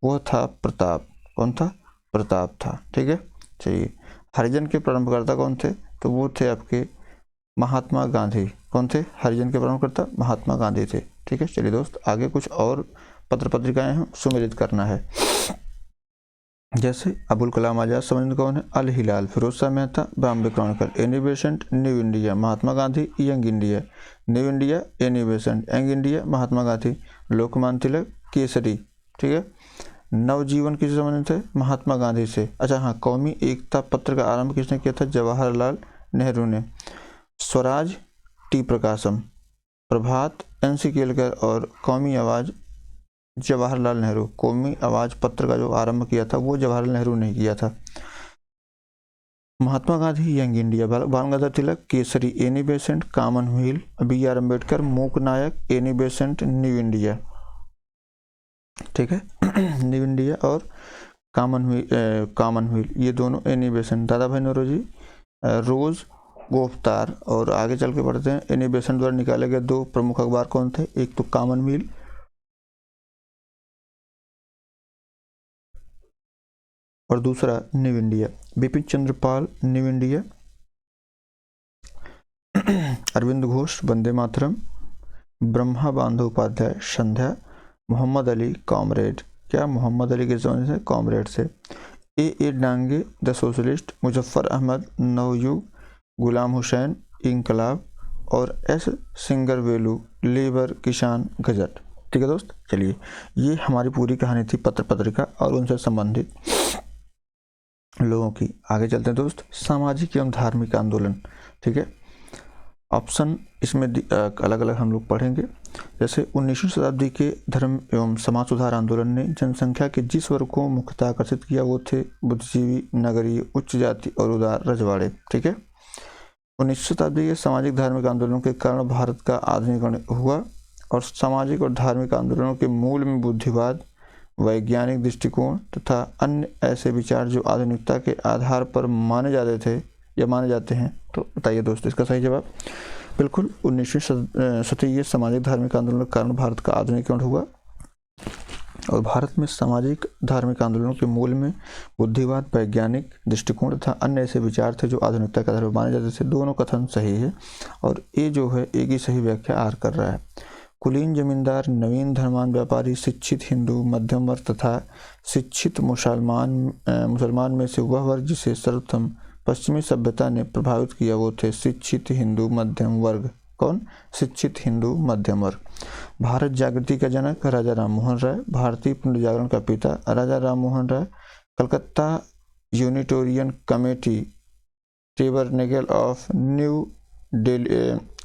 वह था प्रताप। कौन था? प्रताप था। ठीक है। चलिए, हरिजन के प्रारंभकर्ता कौन थे? तो वो थे आपके महात्मा गांधी। कौन थे? हरिजन के प्रारंभकर्ता महात्मा गांधी थे। ठीक है। चलिए दोस्त आगे कुछ और पत्र पत्रिकाएं हैं सुमेलित करना है। जैसे अबुल कलाम आजाद समझने कौन है? Al Hilal, Firoz Shah Mehta, Bombay chronicle, Annie Besant, new India, Mahatma Gandhi, young India, new India, Annie Besant, young India, Mahatma Gandhi, Lokmanya Tilak, Kesari. ठीक है। नवजीवन किससे संबंधित है? महात्मा गांधी से। अच्छा हाँ, कौमी एकता पत्र का आरंभ किसने किया था? जवाहरलाल नेहरू ने। स्वराज टी प्रकाशम, प्रभात एन.सी. केलकर और कौमी आवाज जवाहरलाल नेहरू। कौमी आवाज पत्र का जो आरंभ किया था वो जवाहरलाल नेहरू ने किया था। महात्मा Gandhi young India, Bal Gangadhar Tilak Kesari, Annie Besant commonwealth, B R. Ambedkar Mook Nayak, Annie Besant new India. ठीक है। न्यू इंडिया और कॉमनवेल्थ ये दोनों एनी बेसेंट। दादा भाई नौरोजी रोज गोफ्तार। और आगे चल के पढ़ते हैं। एनी बेसेंट द्वारा निकाले गए दो प्रमुख अखबार कौन थे? एक तो कॉमनवेल्थ और दूसरा new India. Bipin Chandra Pal new India, Arvind Ghosh Vande Mataram, Brahma Bandyopadhyay संध्या, मोहम्मद अली कॉमरेड। क्या मोहम्मद अली के समझ से? कॉमरेड से। ए डांगे द सोशलिस्ट, मुजफ्फर अहमद नवयुग, गुलाम हुसैन इंकलाब और एस सिंगरवेलू लेबर किसान गजट। ठीक है दोस्त। चलिए, ये हमारी पूरी कहानी थी पत्र पत्रिका और उनसे संबंधित। लोगों की। आगे चलते हैं दोस्त, सामाजिक एवं धार्मिक आंदोलन। ठीक है, ऑप्शन इसमें अलग अलग हम लोग पढ़ेंगे। जैसे 19वीं शताब्दी के धर्म एवं समाज सुधार आंदोलन ने जनसंख्या के जिस वर्ग को मुख्यतः आकर्षित किया वो थे बुद्धिजीवी, नगरीय, उच्च जाति और उदार रजवाड़े। ठीक है, 19वीं शताब्दी के सामाजिक धार्मिक आंदोलनों के कारण भारत का आधुनिकीकरण हुआ और सामाजिक और धार्मिक आंदोलनों के मूल में बुद्धिवाद, वैज्ञानिक दृष्टिकोण तथा अन्य ऐसे विचार जो आधुनिकता के आधार पर माने जाते थे या माने जाते हैं। तो बताइए दोस्तों इसका सही जवाब। बिल्कुल, 19वीं सदी के सामाजिक धार्मिक आंदोलनों के कारण भारत का आधुनिकीकरण हुआ और भारत में सामाजिक धार्मिक आंदोलनों के मूल में बुद्धिवाद, वैज्ञानिक दृष्टिकोण तथा अन्य ऐसे विचार थे जो आधुनिकता के आधार पर माने जाते थे। दोनों कथन सही है और ये जो है एक ही सही व्याख्या आर कर रहा है। कुलीन जमींदार, नवीन धर्मान व्यापारी, शिक्षित हिंदू, मध्यम वर्ग तथा शिक्षित मुसलमान में से वह वर्ग जिसे सर्वप्रथम पश्चिमी सभ्यता ने प्रभावित किया वो थे शिक्षित हिंदू मध्यम वर्ग। कौन? शिक्षित हिंदू मध्यम वर्ग। भारत जागृति का जनक राजा राम मोहन राय, भारतीय पुनर्जागरण का पिता Raja Ram Mohan Roy, Calcutta unitarian committee, tabernacle of new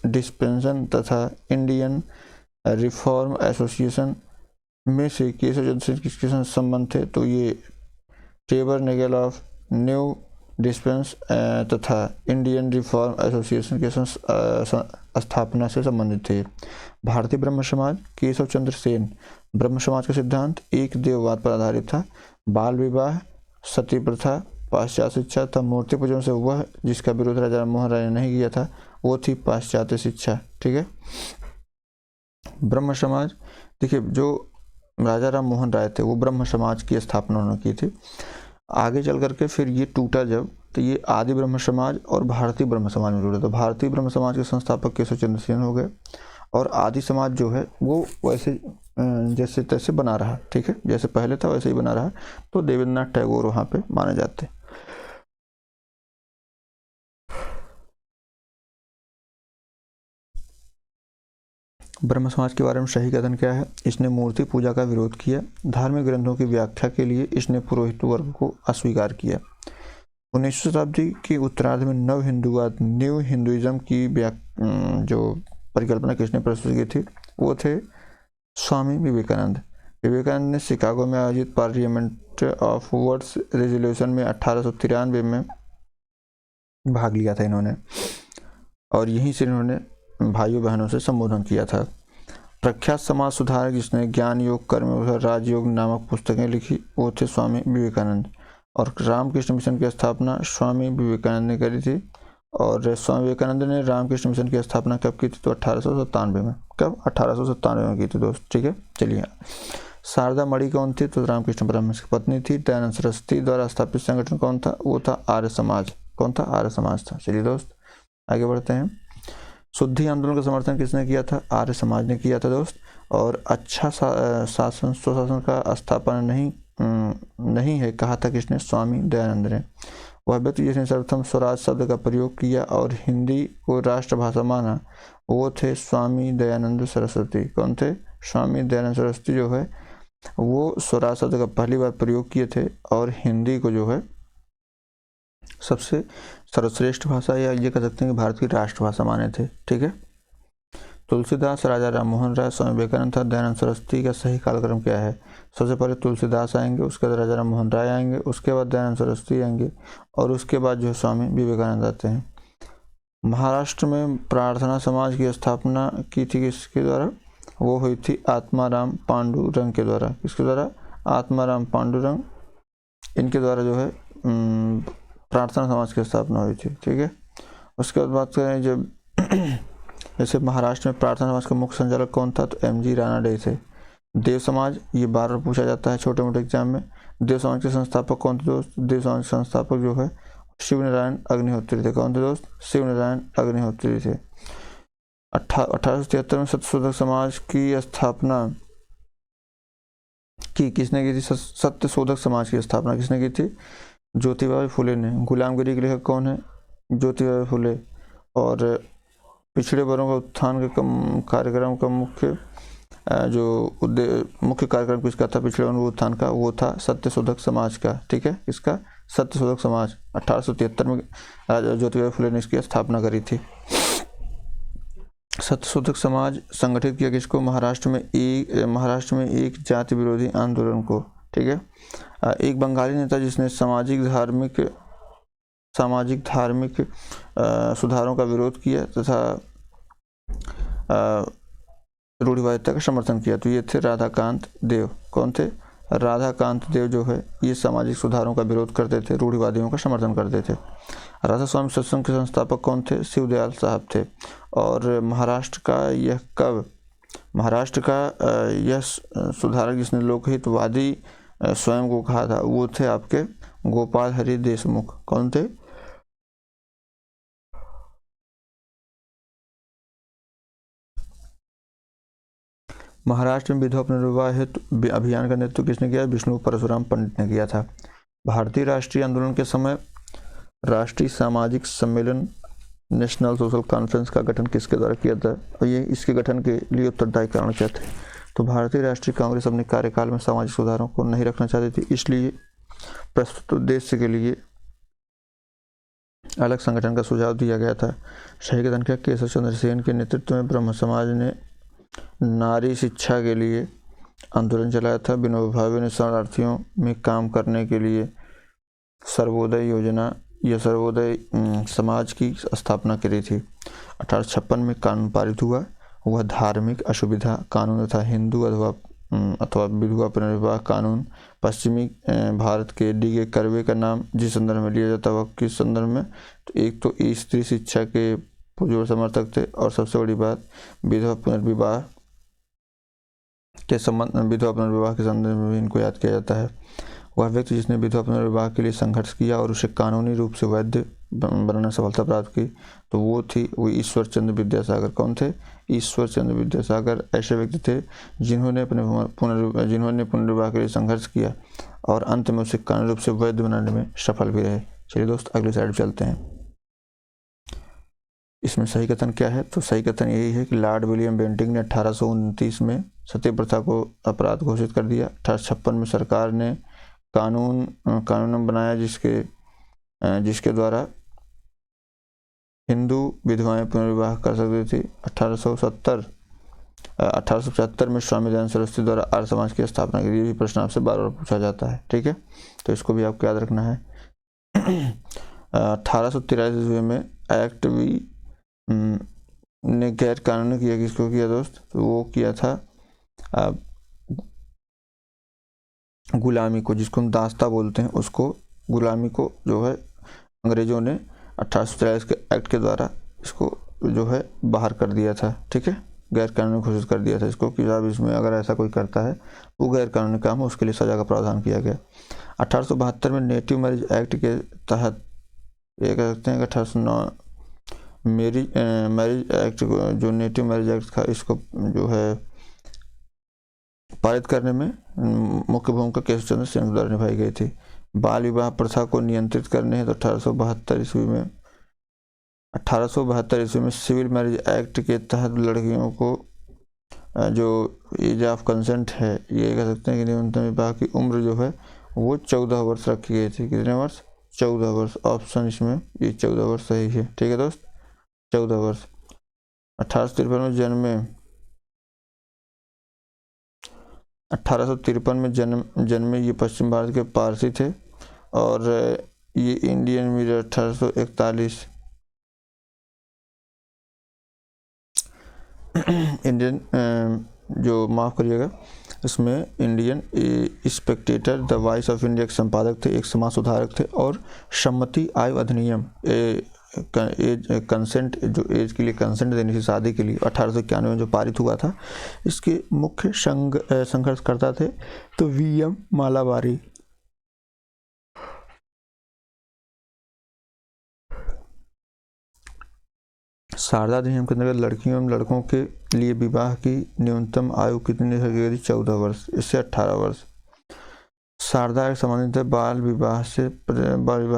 dispensation तथा इंडियन रिफॉर्म एसोसिएशन में से केशव चंद्र सेन किसके साथ संबंध थे? तो ये टेबरनेकल ऑफ न्यू डिस्पेंस तथा इंडियन रिफॉर्म एसोसिएशन के स्थापना से संबंधित थे। भारतीय ब्रह्म समाज, केशव चंद्र सेन। ब्रह्म समाज का सिद्धांत एक देववाद पर आधारित था। बाल विवाह, सती प्रथा, पाश्चात्य शिक्षा तथा मूर्ति पूजन से वह जिसका विरोध राजा राम मोहन राय ने नहीं किया था वो थी पाश्चात्य शिक्षा। ठीक है, ब्रह्म समाज, देखिए जो राजा राम मोहन राय थे वो ब्रह्म समाज की स्थापना उन्होंने की थी। आगे चल करके फिर ये टूटा जब, तो ये आदि ब्रह्म समाज और भारतीय ब्रह्म समाज में जुड़ा। तो भारतीय ब्रह्म समाज के संस्थापक केशव चंद्र सेन हो गए और आदि समाज जो है वो वैसे जैसे तैसे बना रहा। ठीक है, जैसे पहले था वैसे ही बना रहा। तो देवेंद्रनाथ टैगोर वहाँ पे माने जाते हैं। ब्रह्म समाज के बारे में सही कथन क्या है? इसने मूर्ति पूजा का विरोध किया। धार्मिक ग्रंथों की व्याख्या के लिए इसने पुरोहित वर्ग को अस्वीकार किया। 19वीं शताब्दी के उत्तरार्ध में नव हिंदूवाद, न्यू हिंदुइज्म की जो परिकल्पना किसने प्रस्तुत की थी वो थे स्वामी विवेकानंद। विवेकानंद ने शिकागो में आयोजित पार्लियामेंट ऑफ वर्ड्स रेजोल्यूशन में 1893 में भाग लिया था इन्होंने और यहीं से इन्होंने भाइयों बहनों से संबोधन किया था। प्रख्यात समाज सुधारक जिसने ज्ञान योग, कर्म योग, राजयोग नामक पुस्तकें लिखी वो थे स्वामी विवेकानंद। और रामकृष्ण मिशन की स्थापना स्वामी विवेकानंद ने करी थी और स्वामी विवेकानंद ने रामकृष्ण मिशन की स्थापना कब की थी? तो 1897 में। कब? 1897 में की थी दोस्त। ठीक है, चलिए। शारदा मणि कौन थी? तो रामकृष्ण परमहंस की पत्नी थी। दयानंद सरस्वती द्वारा स्थापित संगठन कौन था? वो था आर्य समाज। कौन था? आर्य समाज था। चलिए दोस्त आगे बढ़ते हैं। शुद्धि आंदोलन का समर्थन किसने किया था? आर्य समाज ने किया था दोस्त। और अच्छा शासन, सुशासन का स्थापना नहीं है कहा था किसने? स्वामी दयानंद ने। वह व्यक्ति जिसने सर्वप्रथम स्वराज शब्द का प्रयोग किया और हिंदी को राष्ट्रभाषा माना वो थे स्वामी दयानंद सरस्वती। कौन थे? स्वामी दयानंद सरस्वती जो है वो स्वराज शब्द का पहली बार प्रयोग किए थे और हिंदी को जो है सबसे सर्वश्रेष्ठ भाषा या ये कह सकते हैं कि भारत की राष्ट्रभाषा माने थे। ठीक है, तुलसीदास, राजा राम मोहन राय, स्वामी विवेकानंद था। दयानंद सरस्वती का सही कालक्रम क्या है? सबसे पहले तुलसीदास आएंगे, उसके बाद राजा राम मोहन राय आएंगे, उसके बाद दयानंद सरस्वती आएंगे और उसके बाद जो है स्वामी विवेकानंद आते हैं। महाराष्ट्र में प्रार्थना समाज की स्थापना की थी किसके द्वारा? वो हुई थी आत्माराम पांडुरंग के द्वारा। किसके द्वारा? आत्माराम पांडुरंग, इनके द्वारा जो है प्रार्थना समाज की स्थापना हुई थी। ठीक है, उसके बाद बात करें जब जैसे महाराष्ट्र में प्रार्थना समाज का मुख्य संचालक कौन था? तो MG रानाडे थे। देव समाज, ये बार बार पूछा जाता है छोटे मोटे एग्जाम में। देव समाज के संस्थापक कौन थे दोस्त? देव समाज के संस्थापक जो है शिव नारायण अग्निहोत्री थे। कौन थे दोस्त? शिव नारायण अग्निहोत्री थे। 1873 में सत्यशोधक समाज की स्थापना की किसने की थी? सत्यशोधक समाज की स्थापना किसने की थी? ज्योतिबा फुले ने। गुलामगिरी के लेखक कौन है? ज्योतिबा फुले। और पिछड़े वर्गों का उत्थान के कार्यक्रम का मुख्य कार्यक्रम किसका था? पिछड़े वर्गों के उत्थान का वो था सत्यशोधक समाज का। ठीक है, इसका सत्यशोधक समाज 1873 में राजा ज्योतिबा फुले ने इसकी स्थापना करी थी। सत्यशोधक समाज संगठित किया किसको? महाराष्ट्र में एक जाति विरोधी आंदोलन को। ठीक है। एक बंगाली नेता जिसने सामाजिक धार्मिक सुधारों का विरोध किया तथा रूढ़िवादिता का समर्थन किया, तो ये थे राधाकांत देव। कौन थे? राधाकांत देव जो है ये सामाजिक सुधारों का विरोध करते थे, रूढ़िवादियों का समर्थन करते थे। राधा स्वामी सत्संग के संस्थापक कौन थे? शिवदयाल साहब थे। और महाराष्ट्र का यह सुधारक जिसने लोकहितवादी स्वयं को कहा था वो थे आपके गोपाल हरि देशमुख। कौन थे? महाराष्ट्र में विधवा पुनर्विवाह हेतु अभियान का नेतृत्व किसने किया? विष्णु परशुराम पंडित ने किया था। भारतीय राष्ट्रीय आंदोलन के समय राष्ट्रीय सामाजिक सम्मेलन नेशनल सोशल कॉन्फ्रेंस का गठन किसके द्वारा किया था? और ये इसके गठन के लिए उत्तरदायी कारण क्या थे? तो भारतीय राष्ट्रीय कांग्रेस अपने कार्यकाल में सामाजिक सुधारों को नहीं रखना चाहती थी, इसलिए प्रस्तुत उद्देश्य के लिए अलग संगठन का सुझाव दिया गया था। सही कथन क्या? केशव चंद्र सेन के नेतृत्व में ब्रह्म समाज ने नारी शिक्षा के लिए आंदोलन चलाया था। विनोबा भावे ने शरणार्थियों में काम करने के लिए सर्वोदय योजना या सर्वोदय समाज की स्थापना करी थी। 1856 में कानून पारित हुआ। वह धार्मिक असुविधा कानून तथा हिंदू अथवा विधवा पुनर्विवाह कानून पश्चिमी भारत के डी.के. कर्वे का नाम जिस संदर्भ में लिया जाता है वह किस संदर्भ में? तो एक तो स्त्री शिक्षा के पुरजोर समर्थक थे और सबसे बड़ी बात विधवा पुनर्विवाह के संदर्भ में भी इनको याद किया जाता है। वह व्यक्ति जिसने विधवा पुनर्विवाह के लिए संघर्ष किया और उसे कानूनी रूप से वैध बनाने सफलता प्राप्त की, तो वो ईश्वर चंद्र विद्यासागर। कौन थे? ईश्वर चंद्र विद्यासागर ऐसे व्यक्ति थे जिन्होंने पुनर्विवाह के लिए संघर्ष किया और अंत में उसे कानूनी रूप से वैध बनाने में सफल भी रहे। चलिए दोस्त अगले साइड चलते हैं। इसमें सही कथन क्या है? तो सही कथन यही है कि लॉर्ड विलियम बेंटिंक ने 1829 में सती प्रथा को अपराध घोषित कर दिया। 1856 में सरकार ने कानून बनाया जिसके द्वारा हिंदू विधवाएं पुनर्विवाह कर सकती थी। 1875 में स्वामी दयानंद सरस्वती द्वारा आर्य समाज की स्थापना की। ये भी प्रश्न आपसे बार बार पूछा जाता है। ठीक है, तो इसको भी आपको याद रखना है। 1883 ईस्वी में एक्ट भी ने गैर कानूनी किया। किसको किया दोस्त? तो वो किया था गुलामी को, जिसको हम दास्ता बोलते हैं, उसको गुलामी को जो है अंग्रेजों ने 1843 के एक्ट के द्वारा इसको जो है बाहर कर दिया था। ठीक है, गैर कानूनी घोषित कर दिया था इसको कि अब इसमें अगर ऐसा कोई करता है वो गैर कानूनी काम है, उसके लिए सजा का प्रावधान किया गया। 1872 में नेटिव मैरिज एक्ट के तहत ये कह सकते हैं कि 1809 मैरिज एक्ट जो नेटिव मैरिज एक्ट था इसको जो है पारित करने में मुख्य भूमिका केशव चंद्र सेन द्वारा निभाई गई थी। बाल विवाह प्रथा को नियंत्रित करने हेतु 1872 ईस्वी में सिविल मैरिज एक्ट के तहत लड़कियों को जो एज ऑफ कंसेंट है, ये कह सकते हैं कि न्यूनतम विवाह की उम्र जो है वो 14 वर्ष रखी गई थी। कितने वर्ष? 14 वर्ष। ऑप्शन इसमें ये 14 वर्ष सही है। ठीक है दोस्त, 14 वर्ष। 1853 में जन्मे ये पश्चिम भारत के पारसी थे और ये इंडियन मिरर 1841 इंडियन जो माफ़ करिएगा इसमें Indian Spectator the voice of India के संपादक थे, एक समाज सुधारक थे और सम्मति आयु अधिनियम कंसेंट जो एज के लिए कंसेंट देने की शादी के लिए 1891 में जो पारित हुआ था, इसके मुख्य संघर्षकर्ता थे तो वी.एम. मालाबारी। शारदा अधिनियम के अंतर्गत लड़कियों एवं लड़कों के लिए विवाह की न्यूनतम आयु कितनी रखी गई थी? 14 वर्ष, इससे 18 वर्ष। शारदा एक संबंधित है बाल विवाह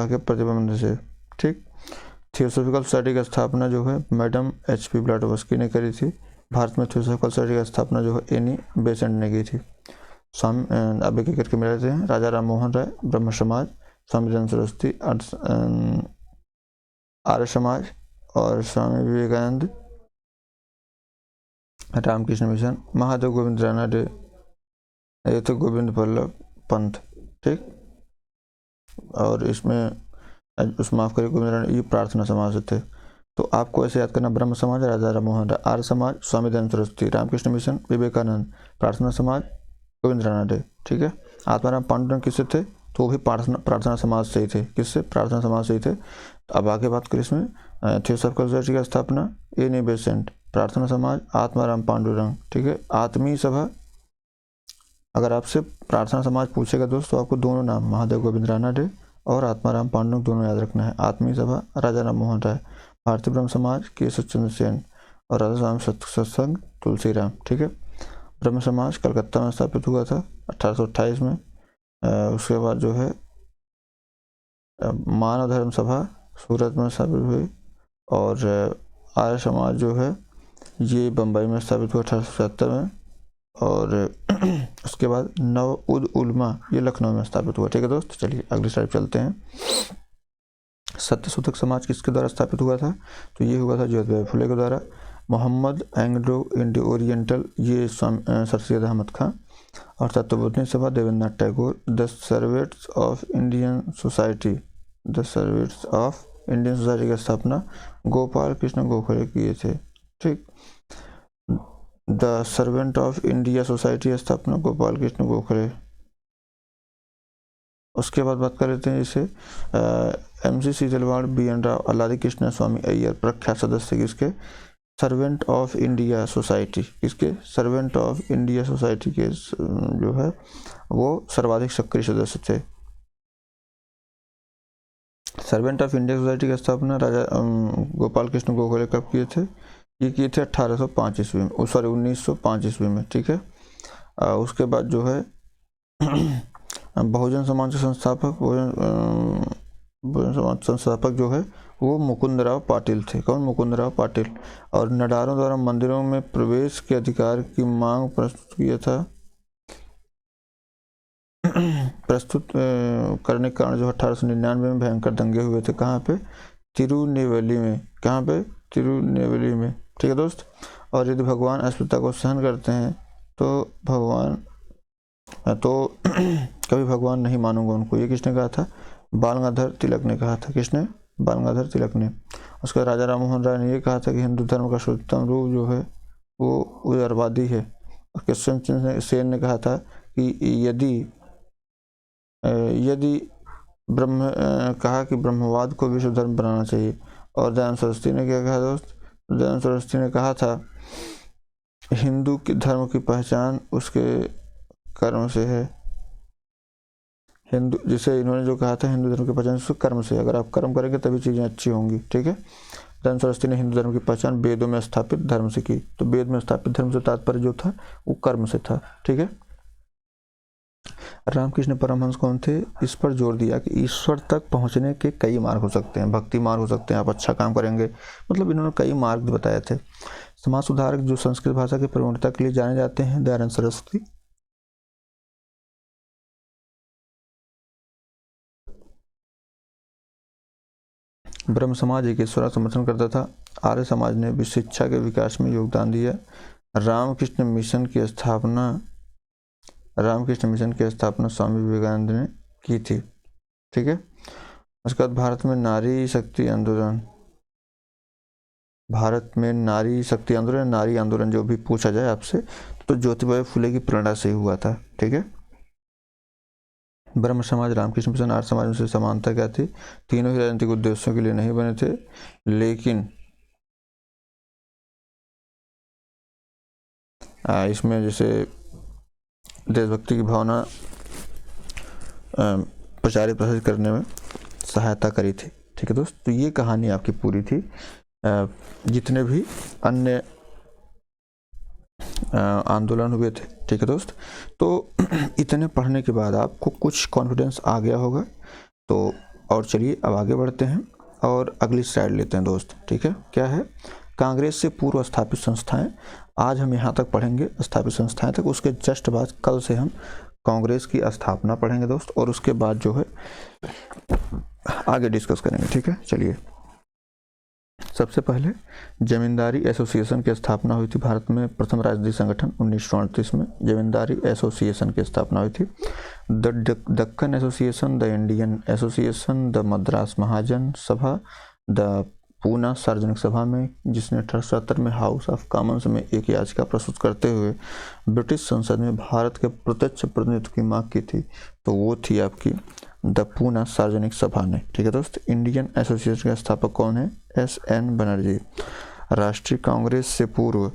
के प्रतिबंध से। ठीक। थियोसॉफिकल सोसाइटी की स्थापना जो है मैडम H.P. ब्लैटोवस्की ने करी थी। भारत में थियोसॉफिकल सोसाइटी की स्थापना जो है एनी बेसेंट ने की थी। अब एक करके मिलाते हैं। राजा राम मोहन राय ब्रह्म समाज, स्वामी दयानंद सरस्वती, आर्य समाज और स्वामी विवेकानंद, रामकृष्ण मिशन, महादेव गोविंद रानडे, ये तो गोविंद बल्लभ पंत, ठीक। और इसमें उस माफ करिए गोविंद रानडे, ये प्रार्थना समाज थे। तो आपको ऐसे याद करना, ब्रह्म समाज राजा राम मोहन राय, आर्य समाज स्वामी दयानंद सरस्वती, रामकृष्ण मिशन विवेकानंद, प्रार्थना समाज गोविंद रानडे, ठीक है। आत्माराम पांडुरंग किससे थे? तो वो भी प्रार्थना समाज से ही थे। किससे? प्रार्थना समाज से ही थे। अब आगे बात करें इसमें, थियोसॉफिकल सोसाइटी की स्थापना एन ए बेसेंट, प्रार्थना समाज आत्माराम पांडुरंग, ठीक है। आत्मीय सभा, अगर आपसे प्रार्थना समाज पूछेगा दोस्त तो आपको दोनों नाम महादेव गोविंद रानडे और आत्माराम पांडुरंग दोनों याद रखना है। आत्मीय सभा राजा राम मोहन राय, भारतीय ब्रह्म समाज केशव चंद्र सेन और राधा स्वामी सत्संग तुलसीराम, ठीक है। ब्रह्म समाज कलकत्ता में स्थापित हुआ था 1828 में। उसके बाद जो है मानव धर्म सभा सूरत में स्थापित हुई और आर्य समाज जो है ये बम्बई में स्थापित हुआ 1877 में और उसके बाद नव उद उलमा ये लखनऊ में स्थापित हुआ, ठीक है दोस्त। चलिए अगली स्लाइड चलते हैं। सत्यशोधक समाज किसके द्वारा स्थापित हुआ था? तो ये हुआ था ज्योतिबा फुले के द्वारा। मोहम्मद एंग्लो इंडो ओरिएंटल ये सर सैयद अहमद खां और Tattvabodhini Sabha Debendranath Tagore. The servants of Indian society की स्थापना गोपाल कृष्ण गोखले किए थे, ठीक। The servant of India society की स्थापना गोपाल कृष्ण गोखले। उसके बाद बात कर लेते हैं इसे MC सीजलवाड़, BN राव, अल्लादी कृष्ण स्वामी अय्यर प्रख्यात सदस्य किसके? सर्वेंट ऑफ इंडिया सोसाइटी, किसके? सर्वेंट ऑफ इंडिया सोसाइटी के जो है वो सर्वाधिक सक्रिय सदस्य थे। सर्वेंट ऑफ इंडिया सोसाइटी की स्थापना राजा गोपाल कृष्ण गोखले कब किए थे? ये किए थे 1805 ईस्वी में, 1905 ईस्वी में, ठीक है। उसके बाद जो है बहुजन समाज के संस्थापक बहुजन समाज संस्थापक जो है वो मुकुंदराव पाटिल थे। कौन? मुकुंदराव पाटिल। और नडारों द्वारा मंदिरों में प्रवेश के अधिकार की मांग प्रस्तुत किया था प्रस्तुत करने के कारण जो 1899 में भयंकर दंगे हुए थे। कहाँ पे? तिरुनेवेली में। कहाँ पे? तिरुनेवेली में, ठीक है दोस्त। और यदि भगवान अस्पृश्यता को सहन करते हैं तो कभी भगवान नहीं मानूंगा उनको, ये किसने कहा था? बाल गंगाधर तिलक ने कहा था। किसने? बाल गंगाधर तिलक ने। उसके बाद राजा राम मोहन राय ने ये कहा था कि हिंदू धर्म का शुद्धतम रूप जो है वो उदारवादी है। और कृष्ण सेन ने कहा था कि यदि कहा कि ब्रह्मवाद को विश्व धर्म बनाना चाहिए। और दयानंद सरस्वती ने क्या कहा दोस्त? दयानंद सरस्वती ने कहा था हिंदू के धर्म की पहचान उसके कर्म से है। हिंदू, जिसे इन्होंने जो कहा था हिंदू धर्म की पहचान उसके कर्म से, अगर आप कर्म करेंगे तभी चीज़ें अच्छी होंगी, ठीक है। दयानंद सरस्वती ने हिंदू धर्म की पहचान वेदों में स्थापित धर्म से की। तो वेद में स्थापित धर्म से तात्पर्य जो था वो कर्म से था, ठीक है। रामकृष्ण परमहंस कौन थे? इस पर जोर दिया कि ईश्वर तक पहुंचने के कई मार्ग हो सकते हैं, भक्ति मार्ग हो सकते हैं, आप अच्छा काम करेंगे, मतलब इन्होंने कई मार्ग बताए थे। समाज सुधारक जो संस्कृत भाषा की प्रवणता के लिए जाने जाते हैं दयानंद सरस्वती। ब्रह्म समाज एक ईश्वर का समर्थन करता था। आर्य समाज ने भी शिक्षा के विकास में योगदान दिया। रामकृष्ण मिशन की स्थापना स्वामी विवेकानंद ने की थी, ठीक है। उसके बाद भारत में नारी शक्ति आंदोलन जो भी पूछा जाए आपसे तो ज्योतिबा फुले की प्रेरणा से ही हुआ था, ठीक है। ब्रह्म समाज, रामकृष्ण मिशन, आर्य समाज में से समानता क्या थी? तीनों ही राजनीतिक उद्देश्यों के लिए नहीं बने थे, लेकिन इसमें जैसे देशभक्ति की भावना प्रचारित प्रसारित करने में सहायता करी थी, ठीक है दोस्त। तो ये कहानी आपकी पूरी थी। जितने भी अन्य आंदोलन हुए थे, ठीक है दोस्त। तो इतने पढ़ने के बाद आपको कुछ कॉन्फिडेंस आ गया होगा। तो और चलिए अब आगे बढ़ते हैं और अगली स्लाइड लेते हैं दोस्त, ठीक है। क्या है? कांग्रेस से पूर्व स्थापित संस्थाएं। आज हम यहाँ तक पढ़ेंगे स्थापित संस्थाएं तक, उसके जस्ट बाद कल से हम कांग्रेस की स्थापना पढ़ेंगे दोस्त, और उसके बाद जो है आगे डिस्कस करेंगे, ठीक है। चलिए, सबसे पहले जमींदारी एसोसिएशन की स्थापना हुई थी भारत में, प्रथम राजनीतिक संगठन 1938 में जमींदारी एसोसिएशन की स्थापना हुई थी। The Deccan association, the Indian association, the Madras Mahajan Sabha, the Poona सार्वजनिक सभा में, जिसने 1870 में हाउस ऑफ कॉमन्स में एक याचिका प्रस्तुत करते हुए ब्रिटिश संसद में भारत के प्रत्यक्ष प्रतिनिधित्व की मांग की थी, तो वो थी आपकी द पूना सार्वजनिक सभा ने, ठीक है दोस्त। इंडियन एसोसिएशन के स्थापक कौन है? एस.एन. बनर्जी। राष्ट्रीय कांग्रेस से पूर्व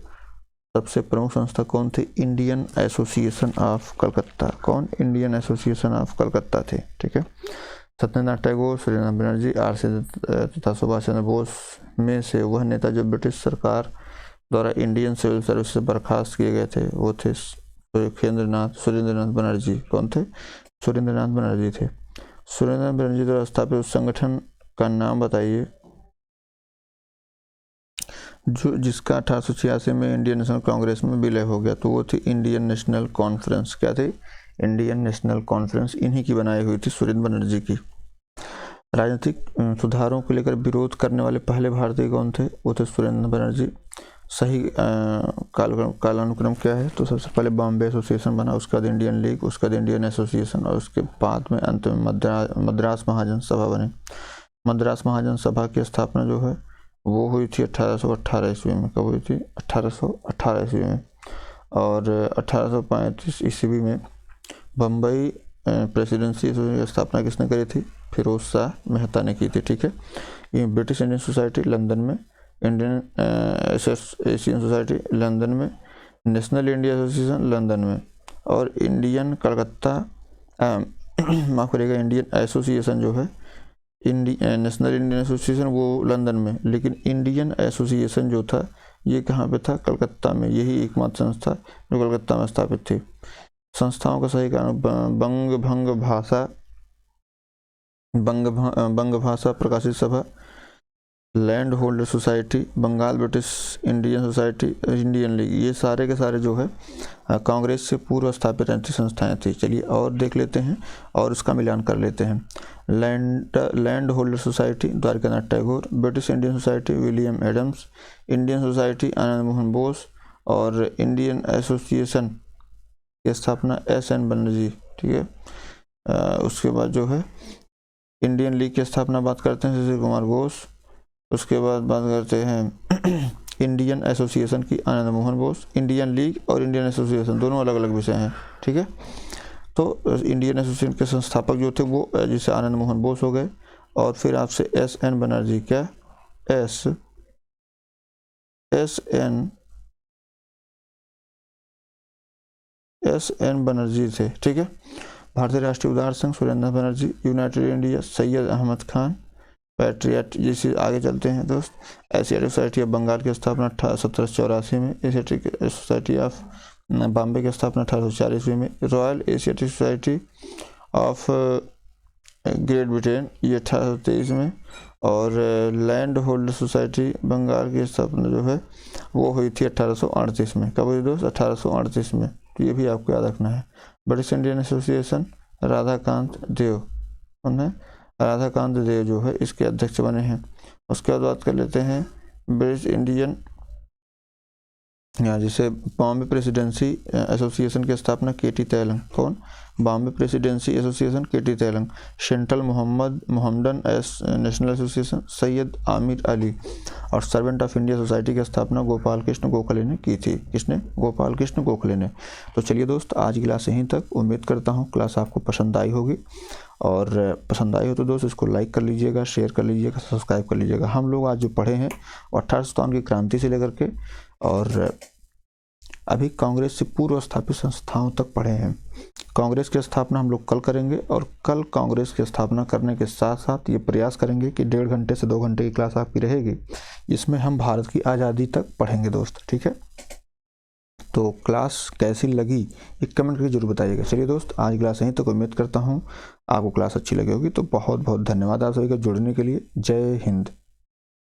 सबसे प्रमुख संस्था कौन थी? Indian association of Calcutta. कौन? इंडियन एसोसिएशन ऑफ कलकत्ता थे, ठीक है। सत्येंद्रनाथ टैगोर, सुरेंद्र बनर्जी, आर.सी. तथा सुभाष चंद्र बोस में से वह नेता जो ब्रिटिश सरकार द्वारा इंडियन सिविल सर्विस से बर्खास्त किए गए थे, वो थे सुरेंद्रनाथ बनर्जी। कौन थे? सुरेंद्रनाथ बनर्जी थे। सुरेंद्रनाथ बनर्जी द्वारा स्थापित उस संगठन का नाम बताइए जो जिसका 1886 में इंडियन नेशनल कांग्रेस में विलय हो गया, तो वो थी इंडियन नेशनल कॉन्फ्रेंस। क्या थी? Indian national conference. इन्हीं की बनाई हुई थी, सुरेंद्र बनर्जी की। राजनीतिक सुधारों को लेकर विरोध करने वाले पहले भारतीय कौन थे? वो थे सुरेंद्र बनर्जी। सही कालानुक्रम क्या है? तो सबसे पहले बॉम्बे एसोसिएशन बना, उसके बाद इंडियन लीग, उसके बाद इंडियन एसोसिएशन, और उसके बाद में अंत में मद्रास महाजन सभा बनी। मद्रास महाजन सभा की स्थापना जो है वो हुई थी 1818 ईस्वी में। कब हुई थी? 1818 ईस्वी में। और 1835 ईस्वी में बम्बई प्रेसिडेंसी की स्थापना किसने करी थी? फिरोज शाह मेहता ने की थी, ठीक है। ये ब्रिटिश इंडियन सोसाइटी लंदन में, इंडियन एशियन सोसाइटी लंदन में, नेशनल इंडिया एसोसिएशन लंदन में, और इंडियन कलकत्ता माफ करिएगा इंडियन एसोसिएशन जो है नेशनल इंडियन एसोसिएशन वो लंदन में, लेकिन इंडियन एसोसिएशन जो था ये कहाँ पे था? कलकत्ता में। यही एकमात्र संस्था जो कलकत्ता में स्थापित थी। संस्थाओं का सही कारण बंग Bhasha Prakashit Sabha, land holder society, Bengal British Indian society, Indian league, ये सारे के सारे जो है कांग्रेस से पूर्व स्थापित राजनीतिक संस्थाएं थी। चलिए और देख लेते हैं और उसका मिलान कर लेते हैं। Land holder society Dwarkanath Tagore, British Indian society William Adams, Indian society Anand Mohan Bose, और इंडियन एसोसिएशन की स्थापना एस.एन. बनर्जी, ठीक है। उसके बाद जो है इंडियन लीग की स्थापना बात करते हैं सुशील कुमार घोष। उसके बाद बात करते हैं इंडियन एसोसिएशन की आनंद मोहन बोस। इंडियन लीग और इंडियन एसोसिएशन दोनों अलग अलग विषय हैं, ठीक है। तो इंडियन एसोसिएशन के संस्थापक जो थे वो जिसे आनंद मोहन बोस हो गए, और फिर आपसे एस.एन. बनर्जी, क्या एस.एन. बनर्जी थे, ठीक है। भारतीय राष्ट्रीय उदार संघ Surendra Banerjee, United India Syed Ahmad Khan, Patriot, जैसे आगे चलते हैं दोस्त। एशियाटिक सोसाइटी ऑफ बंगाल की स्थापना 1784 में, एशियाटिक सोसाइटी ऑफ बॉम्बे की स्थापना 1804 ईस्वी में, royal Asiatic society of great Britain ये 1823 में, और लैंड होल्डर सोसाइटी बंगाल की स्थापना जो है वो हुई थी 1838 में। कब हुई दोस्त? 1838 में। तो ये भी आपको याद रखना है। ब्रिटिश इंडियन एसोसिएशन राधाकांत देव, कौन है? राधाकांत देव जो है इसके अध्यक्ष बने हैं। उसके बाद बात कर लेते हैं ब्रिटिश इंडियन जिसे बॉम्बे प्रेसिडेंसी एसोसिएशन की स्थापना के.टी. तेलंग। कौन? Bombay presidency association K.T.. Telang. Central Mohammedan national association Syed Aamir Ali, और सर्वेंट ऑफ इंडिया सोसाइटी की स्थापना गोपाल कृष्ण गोखले ने की थी। किसने? गोपाल कृष्ण गोखले ने। तो चलिए दोस्त आज की क्लास यहीं तक। उम्मीद करता हूँ क्लास आपको पसंद आई होगी, और पसंद आई हो तो दोस्त इसको लाइक कर लीजिएगा, शेयर कर लीजिएगा, सब्सक्राइब कर लीजिएगा। हम लोग आज जो पढ़े हैं 1857 की क्रांति से लेकर के और अभी कांग्रेस से पूर्व स्थापित संस्थाओं तक पढ़े हैं। कांग्रेस की स्थापना हम लोग कल करेंगे, और कल कांग्रेस की स्थापना करने के साथ साथ ये प्रयास करेंगे कि 1.5 घंटे से 2 घंटे की क्लास आपकी रहेगी, इसमें हम भारत की आज़ादी तक पढ़ेंगे दोस्त, ठीक है। तो क्लास कैसी लगी एक कमेंट करके जरूर बताइएगा। चलिए दोस्त आज क्लास यहीं तक। उम्मीद करता हूँ आपको क्लास अच्छी लगी होगी। तो बहुत बहुत धन्यवाद आप सभी का जुड़ने के लिए। जय हिंद।